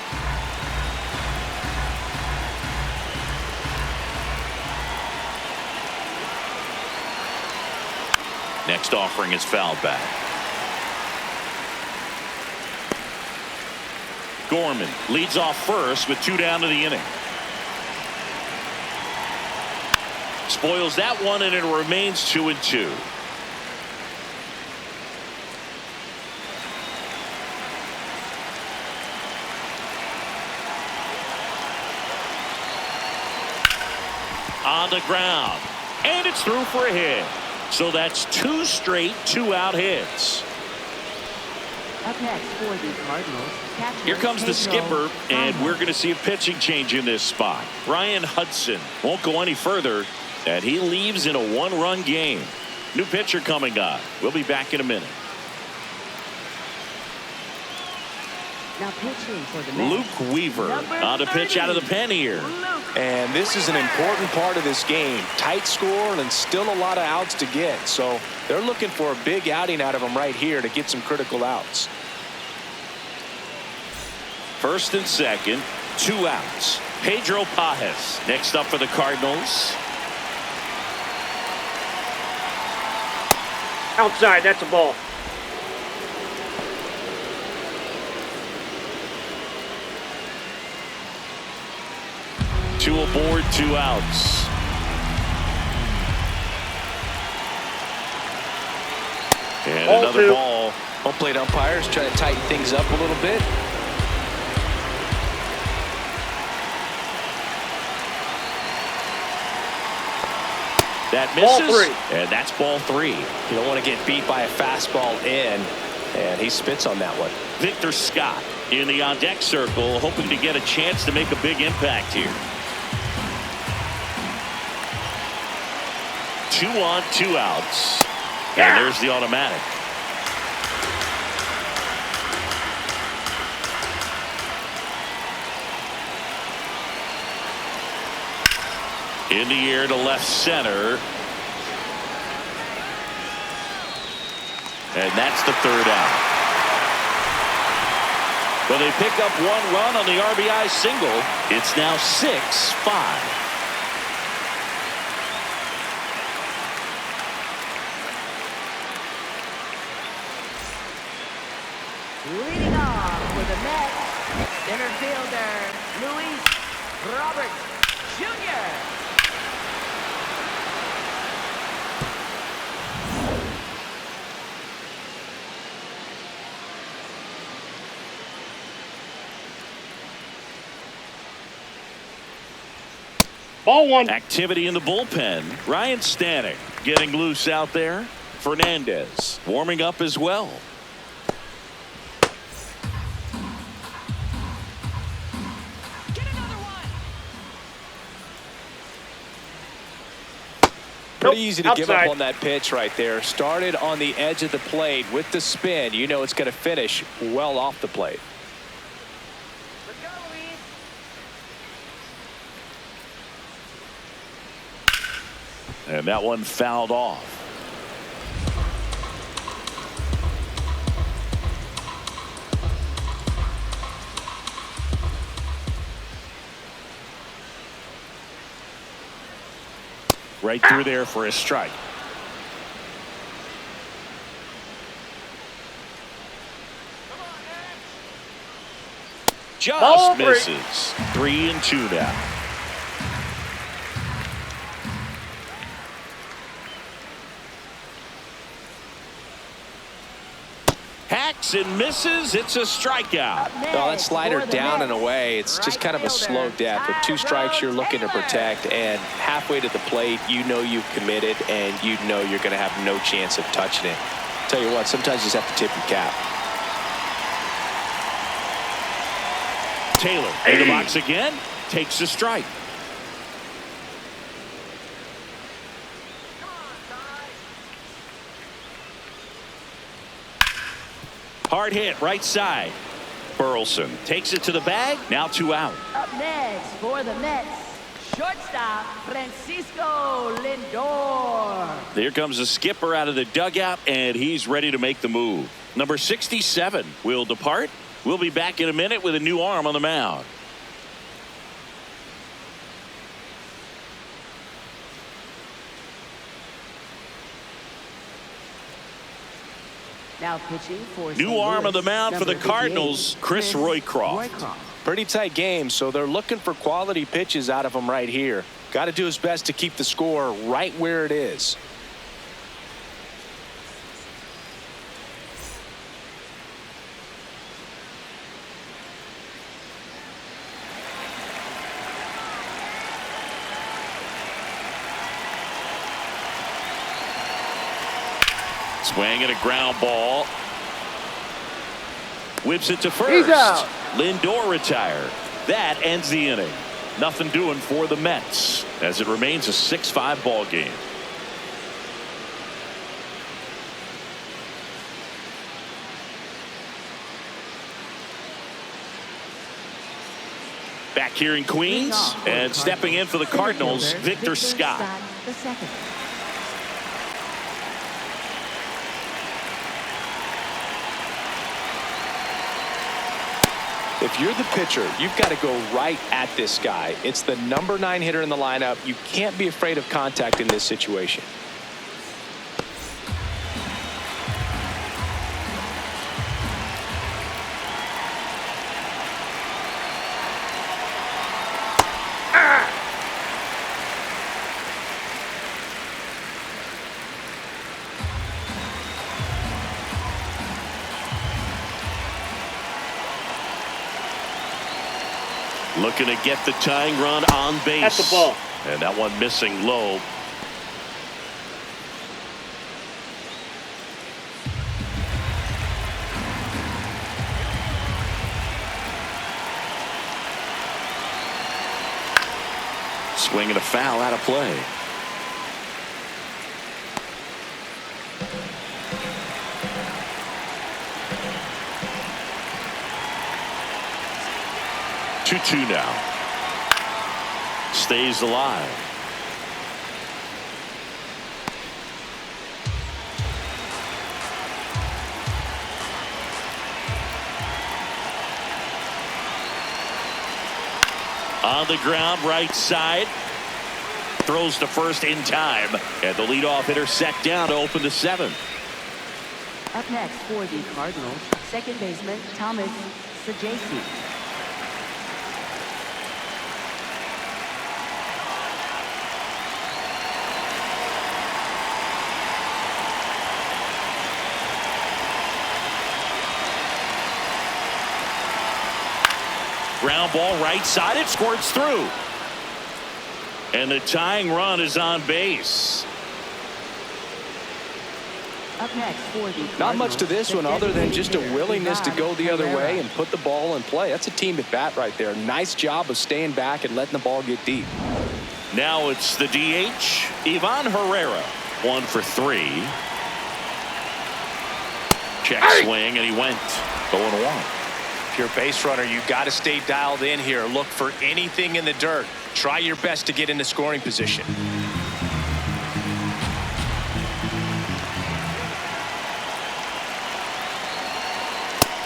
S1: Next offering is fouled back. Gorman leads off first with 2 down to the inning. Spoils that one, and it remains 2-2. On the ground, and it's through for a hit. So that's 2 straight 2-out hits.
S4: Up next for the Cardinals, catcher
S1: Here comes the
S4: Pedro
S1: skipper, and
S4: Campbell.
S1: we're going to see a pitching change in this spot. Ryan Hudson won't go any further, and he leaves in a one-run game. New pitcher coming up. We'll be back in a minute.
S4: Now pitching for the Mets,
S1: Luke Weaver
S4: number
S1: on to pitch out of the
S4: 30.
S1: pen here.
S2: And this is an important part of this game. Tight score and still a lot of outs to get. So they're looking for a big outing out of him right here to get some critical outs.
S1: First and second, 2 outs. Pedro Pajes next up for the Cardinals.
S3: Outside, that's a ball.
S1: Two aboard, 2 outs. And
S3: Ball
S1: another
S3: 2.
S1: ball.
S2: Home plate umpires trying to tighten things up a little bit.
S1: That
S3: Ball
S1: misses.
S3: 3.
S1: And that's ball 3.
S2: You don't want to get beat by a fastball in. And he spits on that one.
S1: Victor Scott in the on-deck circle, hoping to get a chance to make a big impact here. 2 on, 2 outs.
S3: Yeah.
S1: And there's the automatic. In the air to left center. And that's the 3rd out. Well, they pick up 1 run on the RBI single. It's now 6-5.
S4: Leading off for the Mets, center fielder Louis Jr.
S3: Ball 1.
S1: Activity in the bullpen. Ryan Stanek getting loose out there. Fernandez warming up as well.
S2: Pretty easy to give up
S3: outside.
S2: on that pitch right there. Started on the edge of the plate with the spin. You know it's going to finish well off the plate.
S4: Let's go, Luis.
S1: And that one fouled off. Right through there for a strike. Just
S3: Ball 3.
S1: misses. 3-2 now. Hacks and misses. It's a strikeout.
S2: Well, that slider down and away. It's just kind of a slow death. With 2 strikes you're looking to protect, and halfway to the plate you know you've committed and you know you're going to have no chance of touching it. Tell you what, sometimes you just have to tip your cap.
S1: Taylor in the box again. Takes a strike. Hard hit right side. Burleson takes it to the bag. Now 2 out.
S4: Up next for the Mets, shortstop Francisco Lindor.
S1: Here comes the skipper out of the dugout, and he's ready to make the move. Number 67 will depart. We'll be back in a minute with a new arm on the mound.
S4: Now pitching for
S1: New
S4: St.
S1: arm on the
S4: Louis,
S1: mound for the
S4: number
S1: Cardinals,
S4: 58,
S1: Chris Roycroft.
S2: Pretty tight game, so they're looking for quality pitches out of him right here. Got to do his best to keep the score right where it is.
S1: Swing and a ground ball. Whips it to
S3: He's
S1: first.
S3: out.
S1: Lindor retired. That ends the inning. Nothing doing for the Mets as it remains a 6-5 ball game. Back here in Queens and stepping in for the Cardinals, Victor Scott.
S4: The second.
S2: If you're the pitcher, you've got to go right at this guy. It's the number 9 hitter in the lineup. You can't be afraid of contact in this situation.
S1: Looking to get the tying run on base.
S3: That's the ball.
S1: And that one missing low. Swing and a foul out of play. Two now. Stays alive. On the ground, right side. Throws to first in time. And the leadoff hitter set down to open the 7th.
S4: Up next for the Cardinals, second baseman Thomas Sajasi.
S1: Ground ball right side. It squirts through. And the tying run is on base.
S4: Up next for the Cardinals,
S2: Not much to this one other than just a willingness to go the other way
S4: Herrera.
S2: and put the ball in play. That's a team at bat right there. Nice job of staying back and letting the ball get deep.
S1: Now it's the DH, Ivan Herrera. 1 for 3. Check swing, and he went 0-1.
S2: If you're a base runner, you've got to stay dialed in here. Look for anything in the dirt. Try your best to get into scoring position.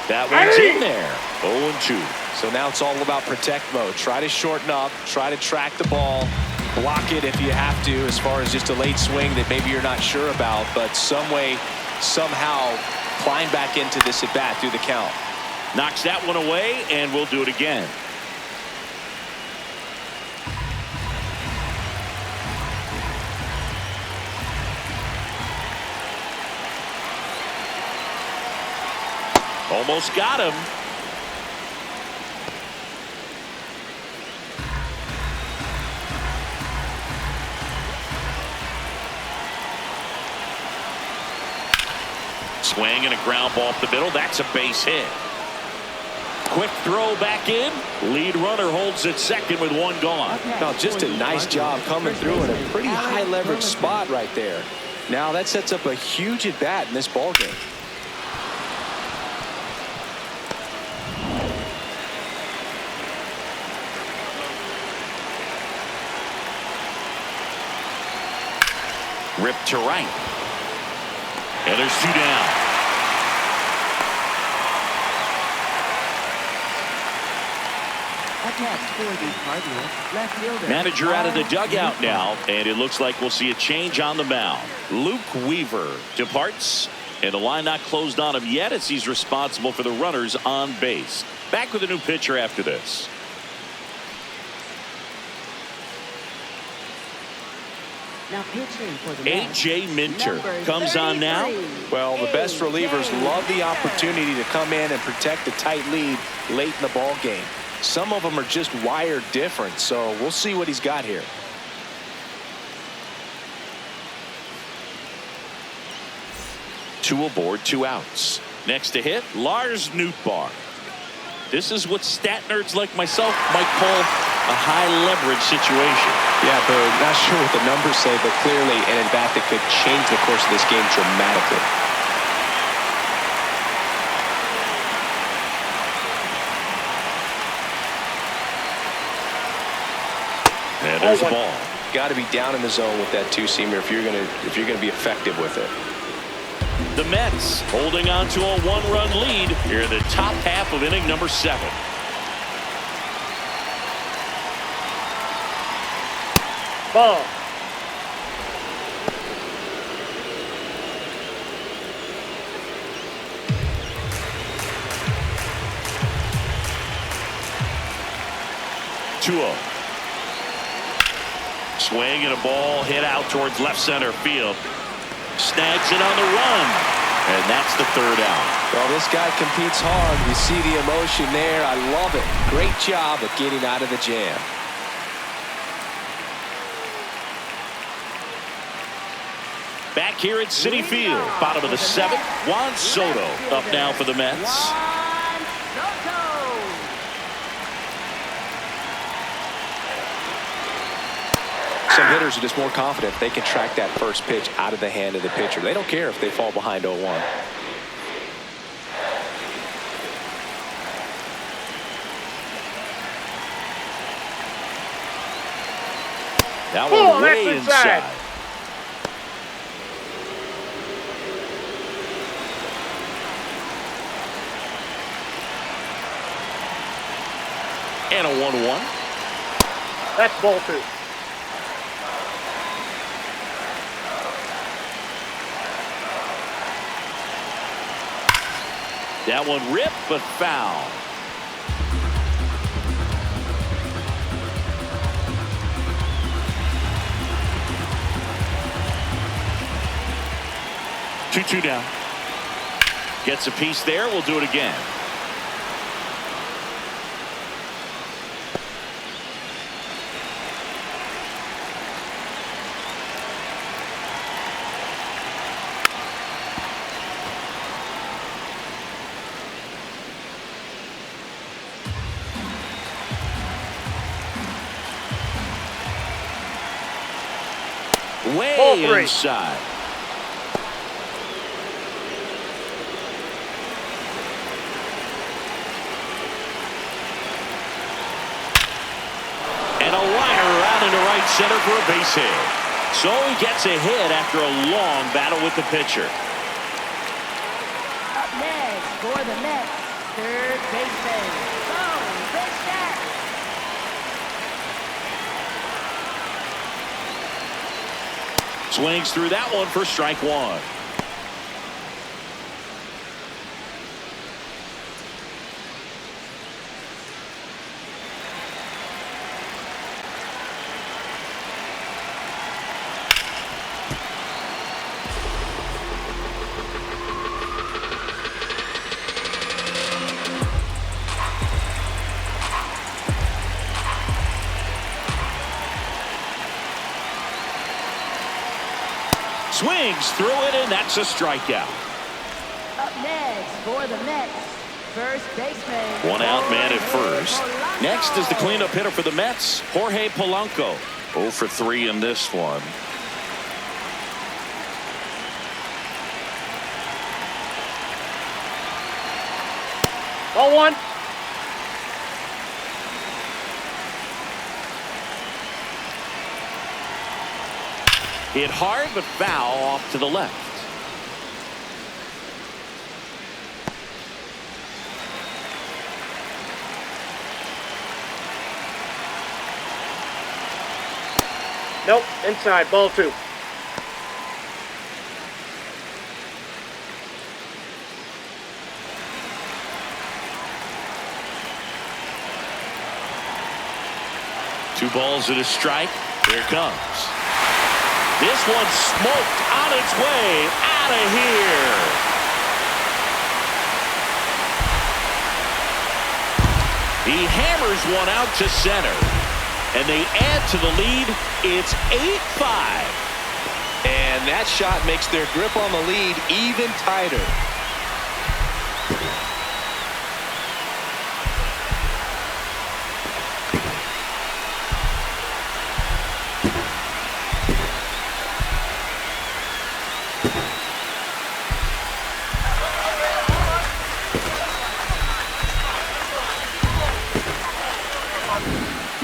S1: That one's in there. 0-2.
S2: So now it's all about protect mode. Try to shorten up. Try to track the ball. Block it if you have to, as far as just a late swing that maybe you're not sure about. But some way, somehow, climb back into this at bat through the count.
S1: Knocks that one away, and we'll do it again. Almost got him. Swing and a ground ball up the middle. That's a base hit. Quick throw back in. Lead runner holds at second with 1 gone.
S2: Now just a nice job coming through in a pretty high leverage spot right there. Now that sets up a huge at bat in this ball game.
S1: Ripped to right. And there's 2 down.
S4: Up next for the Cardinals, left fielder.
S1: Manager out of the dugout now, and it looks like we'll see a change on the mound. Luke Weaver departs, and the line not closed on him yet as he's responsible for the runners on base. Back with a new pitcher after this.
S4: Now pitching for the Mets,
S1: A.J. Minter
S4: number
S1: comes on now.
S4: 33,
S2: Well, the best relievers
S4: A.J.
S2: love the opportunity to come in and protect a tight lead late in the ball game. Some of them are just wired different, so we'll see what he's got here.
S1: Two aboard, 2 outs. Next to hit, Lars Nootbaar. This is what stat nerds like myself might call a high leverage situation.
S2: Yeah, but not sure what the numbers say, but clearly an at-bat that could change the course of this game dramatically.
S1: And there's the ball.
S2: Got to be down in the zone with that two-seamer if you're gonna be effective with it.
S1: The Mets holding on to a one-run lead here in the top half of inning number 7.
S3: Ball.
S1: Swing and a ball hit out towards left center field. Snags it on the run. And that's the 3rd out.
S2: Well, this guy competes hard. You see the emotion there. I love it. Great job of getting out of the jam.
S1: Back here at Citi Field, bottom of the 7th, Juan Soto up now for the Mets.
S2: Some hitters are just more confident if they can track that first pitch out of the hand of the pitcher. They don't care if they fall behind 0-1.
S1: That one way inside. And a 1-1.
S3: That's ball 2.
S1: That one ripped but foul. Two down. Gets a piece there. We'll do it again. Way inside. And a liner out into right center for a base hit. So he gets a hit after a long battle with the pitcher.
S4: Up next for the Mets, 3rd baseman, big shot.
S1: Swings through that one for strike 1. Swings through it, and that's a strikeout.
S4: Up next for the Mets, first baseman.
S1: One out, man at first. Next is the cleanup hitter for the Mets, Jorge Polanco. 0 for 3 in this one.
S3: Ball 1.
S1: Hit hard, but foul off to the left.
S3: Nope, inside, ball 2.
S1: Two balls and a strike. Here it comes. This one smoked on its way out of here. He hammers one out to center. And they add to the lead. It's 8-5.
S2: And that shot makes their grip on the lead even tighter.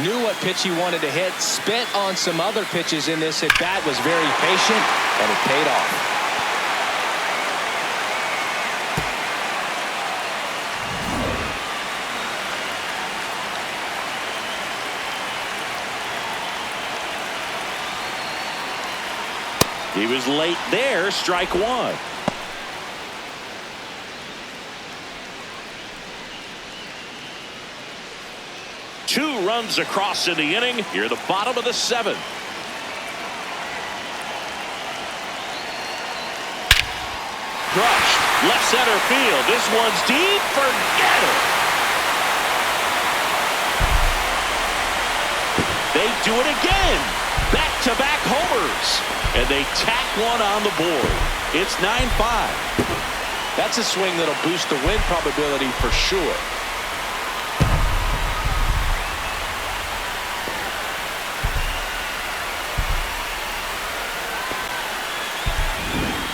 S2: Knew what pitch he wanted to hit, spent on some other pitches in this at bat, was very patient, and it paid off.
S1: He was late there, strike one. Two runs across in the inning. Here, the bottom of the seventh. Crushed left center field. This one's deep. Forget it. They do it again. Back-to-back homers. And they tack one on the board. It's 9-5.
S2: That's a swing that'll boost the win probability for sure.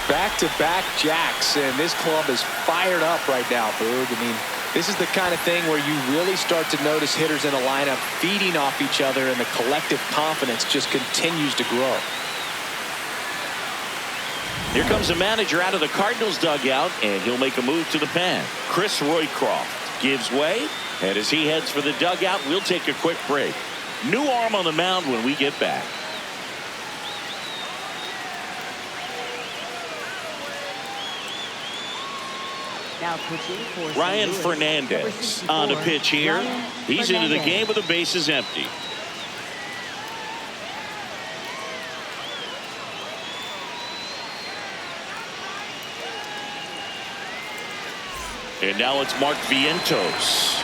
S2: Back-to-back jacks, and this club is fired up right now, Boog. I mean, this is the kind of thing where you really start to notice hitters in a lineup feeding off each other, and the collective confidence just continues to grow.
S1: Here comes the manager out of the Cardinals dugout, and he'll make a move to the pen. Chris Roycroft gives way, and as he heads for the dugout, we'll take a quick break. New arm on the mound when we get back.
S4: Now pitching for
S1: Ryan
S4: Louis,
S1: Fernandez
S4: number
S1: on the
S4: 64,
S1: pitch here.
S4: Ryan
S1: He's into the
S4: Fernandez.
S1: game with the bases empty. And now it's Mark Vientos.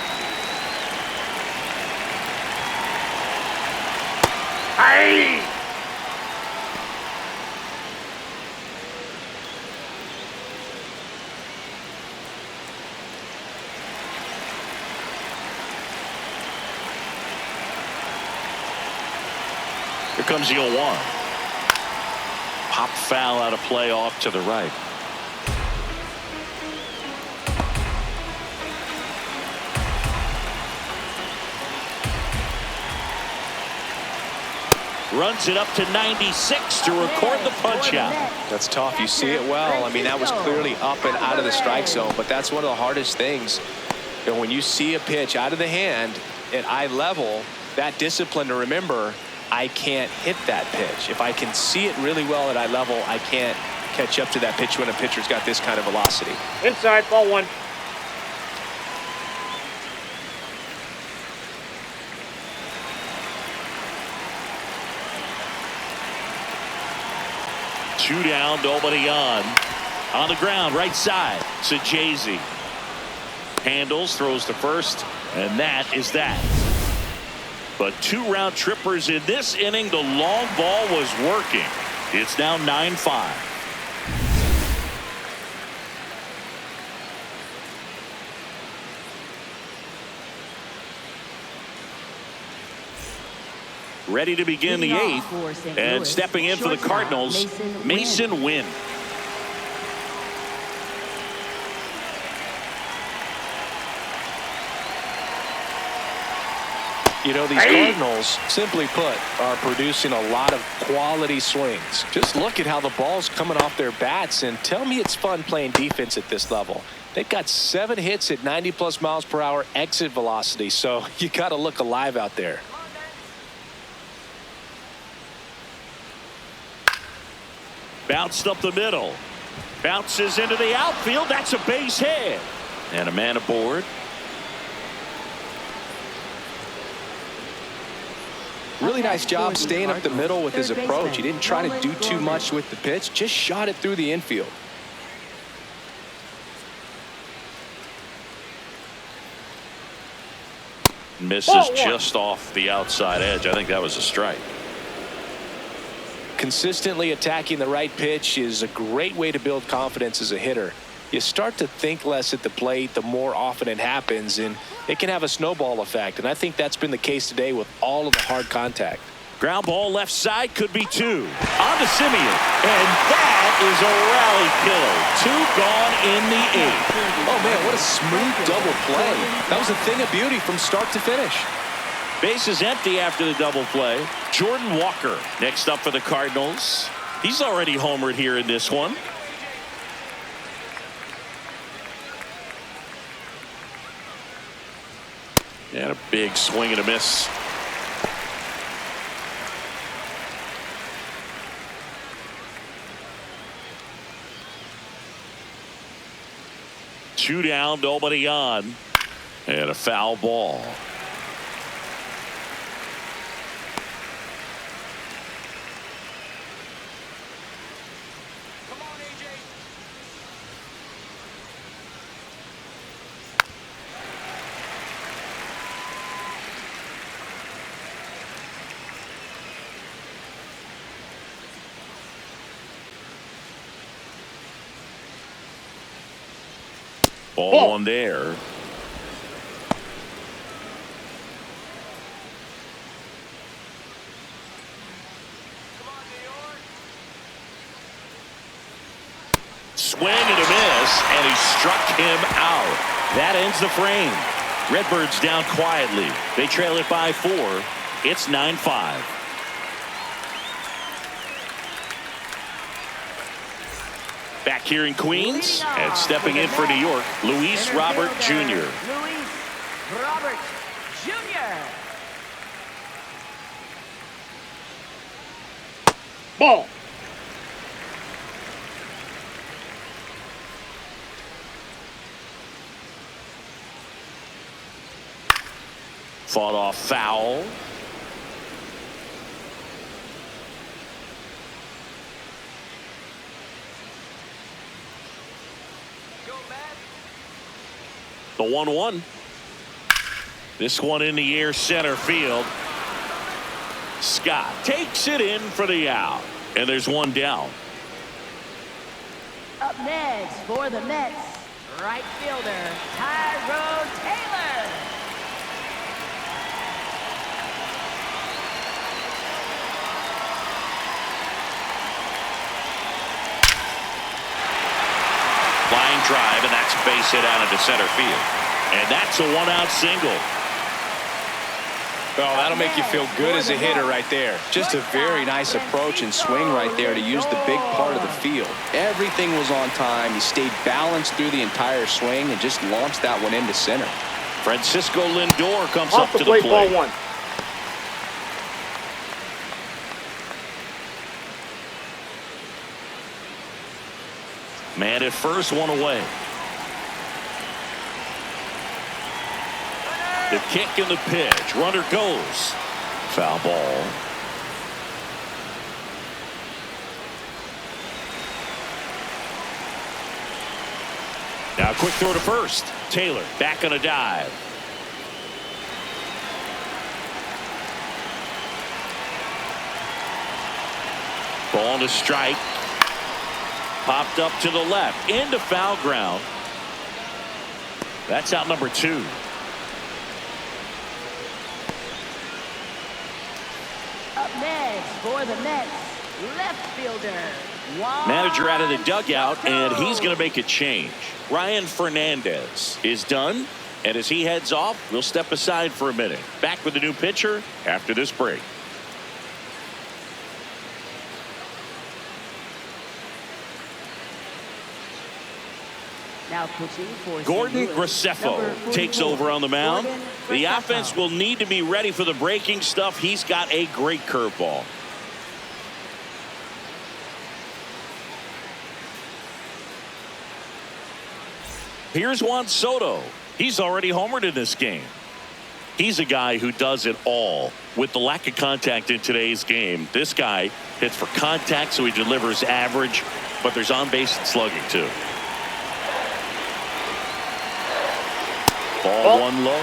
S3: Hey!
S1: Here comes the 0-1. Pop foul out of play off to the right. Runs it up to 96 to record the punch out.
S2: That's tough. You see it well. I mean, that was clearly up and out of the strike zone, but that's one of the hardest things. You know, when you see a pitch out of the hand at eye level, that discipline to remember, I can't hit that pitch. If I can see it really well at eye level, I can't catch up to that pitch when a pitcher's got this kind of velocity.
S3: Inside, ball one.
S1: Two down, nobody on. On the ground, right side. Sajazi handles, throws to first, and that is that. But two round trippers in this inning. The long ball was working. It's now 9-5. Ready to begin the eighth, and stepping in for the Cardinals, Mason Wynn.
S2: You know, these Cardinals, simply put, are producing a lot of quality swings. Just look at how the ball's coming off their bats, and tell me it's fun playing defense at this level. They've got 7 hits at 90+ miles per hour exit velocity, so you got to look alive out there.
S1: Bounced up the middle. Bounces into the outfield. That's a base hit. And a man aboard.
S2: Really nice job staying up the middle with his approach. He didn't try to do too much with the pitch, just shot it through the infield.
S1: Misses just off the outside edge. I think that was a strike.
S2: Consistently attacking the right pitch is a great way to build confidence as a hitter. you start to think less at the plate the more often it happens, and it can have a snowball effect. And I think that's been the case today with all of the hard contact.
S1: Ground ball left side, could be 2. On to Simeon, and that is a rally killer. 2 gone in the 8th.
S2: Oh man, what a smooth double play. That was a thing of beauty from start to finish.
S1: Base is empty after the double play. Jordan Walker next up for the Cardinals. He's already homered here in this one. And a big swing and a miss. Two down, nobody on. And a foul ball. Ball one there. Swing and a miss, and he struck him out. That ends the frame. Redbirds down quietly. They trail it by 4. It's 9-5. Back here in Queens, and stepping in for New York, Louis Robert Jr.
S4: Louis Robert Jr.
S3: Ball.
S1: Fought off foul. The 1-1. This one in the air, center field. Scott takes it in for the out. And there's one down.
S4: Up next for the Mets, right fielder Tyrone Taylor.
S1: Line drive, and that's a base hit out into center field. And that's a 1-out single.
S2: Well, that'll make you feel good as a hitter right there. Just a very nice approach and swing right there to use the big part of the field. Everything was on time. He stayed balanced through the entire swing and just launched that one into center.
S1: Francisco Lindor comes
S3: Off
S1: up
S3: the
S1: to the
S3: plate,
S1: plate.
S3: ball 1.
S1: Man at first, one away. The kick and the pitch. Runner goes. Foul ball. Now quick throw to first. Taylor back on a dive. Ball to strike. Popped up to the left. Into foul ground. That's out number 2.
S4: Up next for the Mets, left fielder Juan
S1: Manager out of the dugout, and he's going to make a change. Ryan Fernandez is done, and as he heads off, we'll step aside for a minute. Back with the new pitcher after this break.
S4: Now pitching for
S1: Gordon
S4: St. Louis,
S1: Graceffo
S4: number
S1: takes
S4: 44,
S1: over on the mound.
S4: Gordon
S1: The
S4: Graceffo.
S1: offense will need to be ready for the breaking stuff. He's got a great curveball. Here's Juan Soto. He's already homered in this game. He's a guy who does it all. With the lack of contact in today's game, this guy hits for contact, so he delivers average, but there's on-base and slugging too. Ball one low.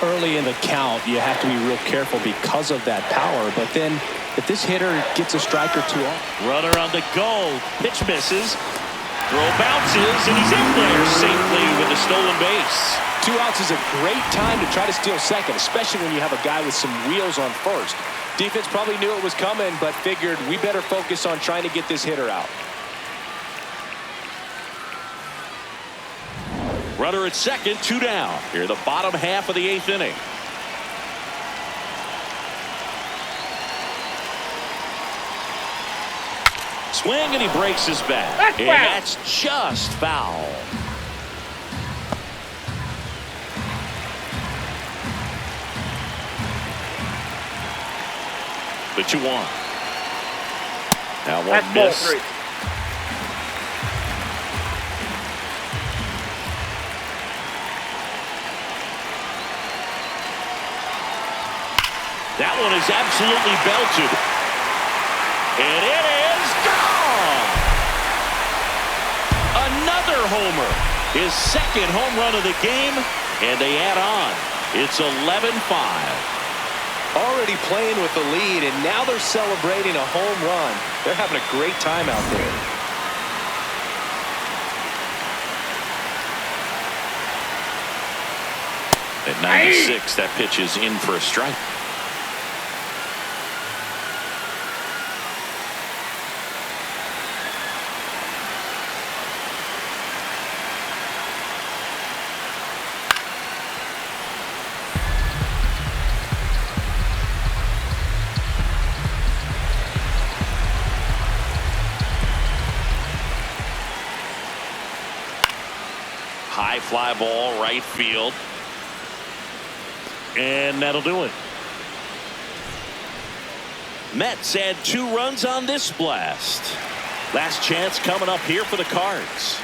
S2: Early in the count, you have to be real careful because of that power. But then if this hitter gets a strike or two off.
S1: Runner on the go. Pitch misses. Throw bounces, and he's in there safely with a stolen base.
S2: 2 outs is a great time to try to steal second, especially when you have a guy with some wheels on first. Defense probably knew it was coming, but figured we better focus on trying to get this hitter out.
S1: Runner at second, 2 down. Here, the bottom half of the 8th inning. Swing, and he breaks his bat. And that's just foul. The 2-1. Now one miss. That one is absolutely belted. And it is gone. Another homer. His second home run of the game. And they add on. It's 11-5.
S2: Already playing with the lead, and now they're celebrating a home run. They're having a great time out there.
S1: At 96, that pitch is in for a strike. High fly ball, right field. And that'll do it. Mets add 2 runs on this blast. Last chance coming up here for the Cards.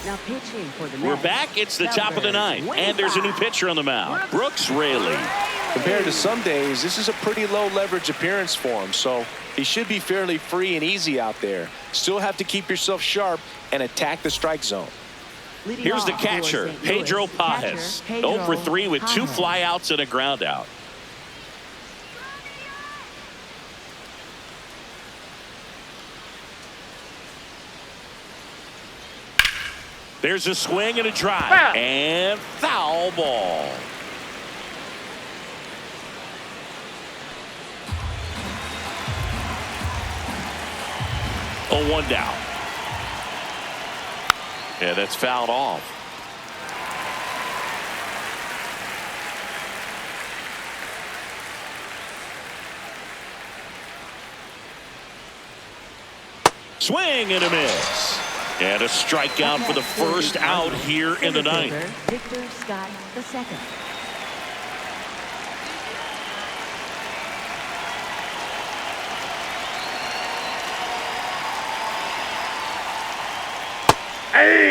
S4: Now pitching for the Mets.
S1: We're back. It's the top of the 9th. And there's a new pitcher on the mound. Brooks Raley.
S2: Compared to some days, this is a pretty low leverage appearance for him, so he should be fairly free and easy out there. Still have to keep yourself sharp and attack the strike zone.
S1: Here's the catcher, Pedro Pajes. 0 for 3 with 2 flyouts and a ground out. There's a swing and a drive. And foul ball. Oh, 1 down. Yeah, that's fouled off. Swing and a miss. And a strikeout for the first out here in the 9th.
S4: Victor Scott II.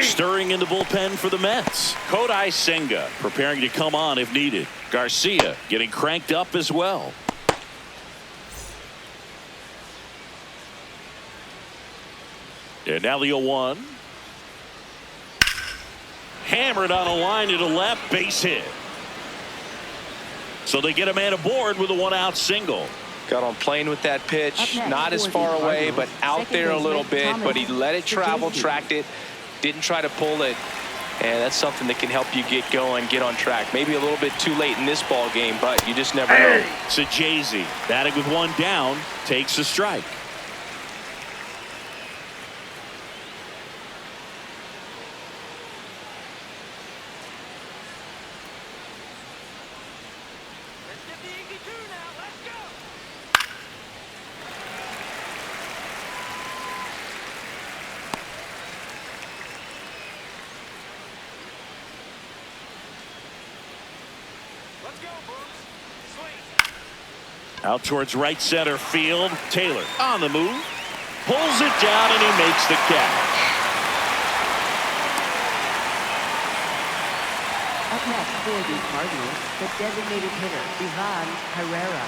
S1: Stirring in the bullpen for the Mets. Kodai Senga preparing to come on if needed. Garcia getting cranked up as well. And now the 0-1. Hammered on a line to the left, base hit. So they get a man aboard with a 1-out single.
S2: Got on playing with that pitch, not as far away, but out there a little bit, but he let it travel, tracked it, didn't try to pull it, and that's something that can help you get going, get on track. Maybe a little bit too late in this ball game, but you just never know.
S1: Sajazi batting with 1 down, takes a strike. Out towards right center field. Taylor on the move. Pulls it down and he makes the catch.
S4: Up next for the Cardinals, the designated hitter, Ivan Herrera.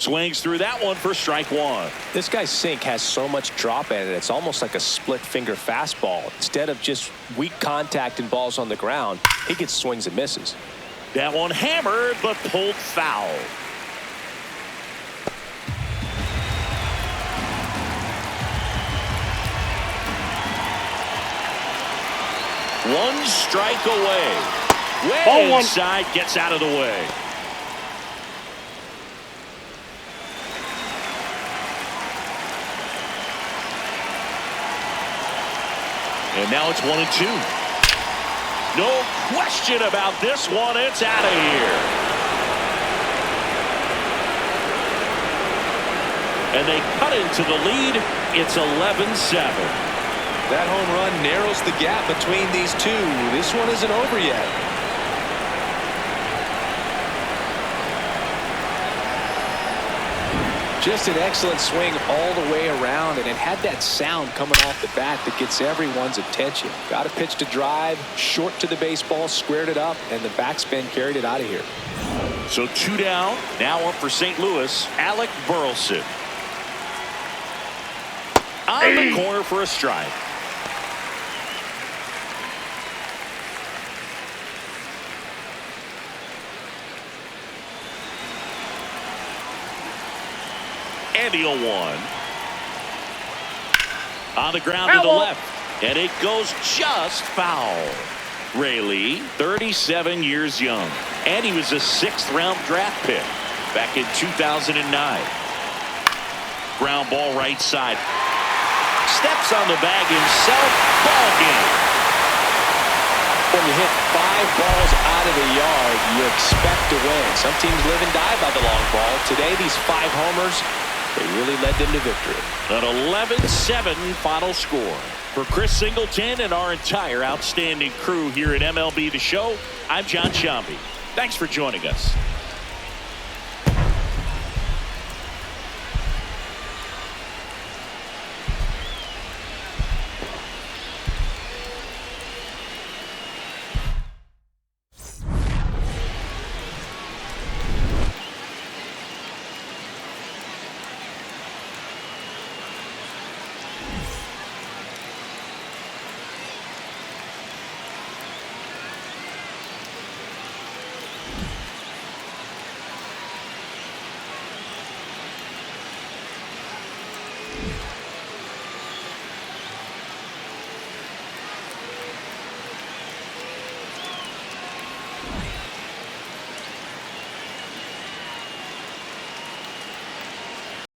S1: Swings through that one for strike one.
S2: This guy's sink has so much drop in it. It's almost like a split finger fastball. Instead of just weak contact and balls on the ground, he gets swings and misses.
S1: That one hammered but pulled foul. One strike away. Way inside, gets out of the way. And now it's 1-2. No question about this one. It's out of here. And they cut into the lead. It's 11-7.
S2: That home run narrows the gap between these two. This one isn't over yet. Just an excellent swing all the way around, and it had that sound coming off the bat that gets everyone's attention. Got a pitch to drive, short to the baseball, squared it up, and the backspin carried it out of here.
S1: So 2 down. Now up for St. Louis, Alec Burleson. On the corner for a strike. And the 0-1. On the ground to the left. And it goes just foul. Rayleigh, 37 years young. And he was a 6th-round draft pick back in 2009. Ground ball right side. Steps on the bag himself. Ball game.
S2: When you hit 5 balls out of the yard, you expect to win. Some teams live and die by the long ball. Today, these 5 homers, they really led them to victory.
S1: An 11-7 final score. For Chris Singleton and our entire outstanding crew here at MLB The Show, I'm John Shambi. Thanks for joining us.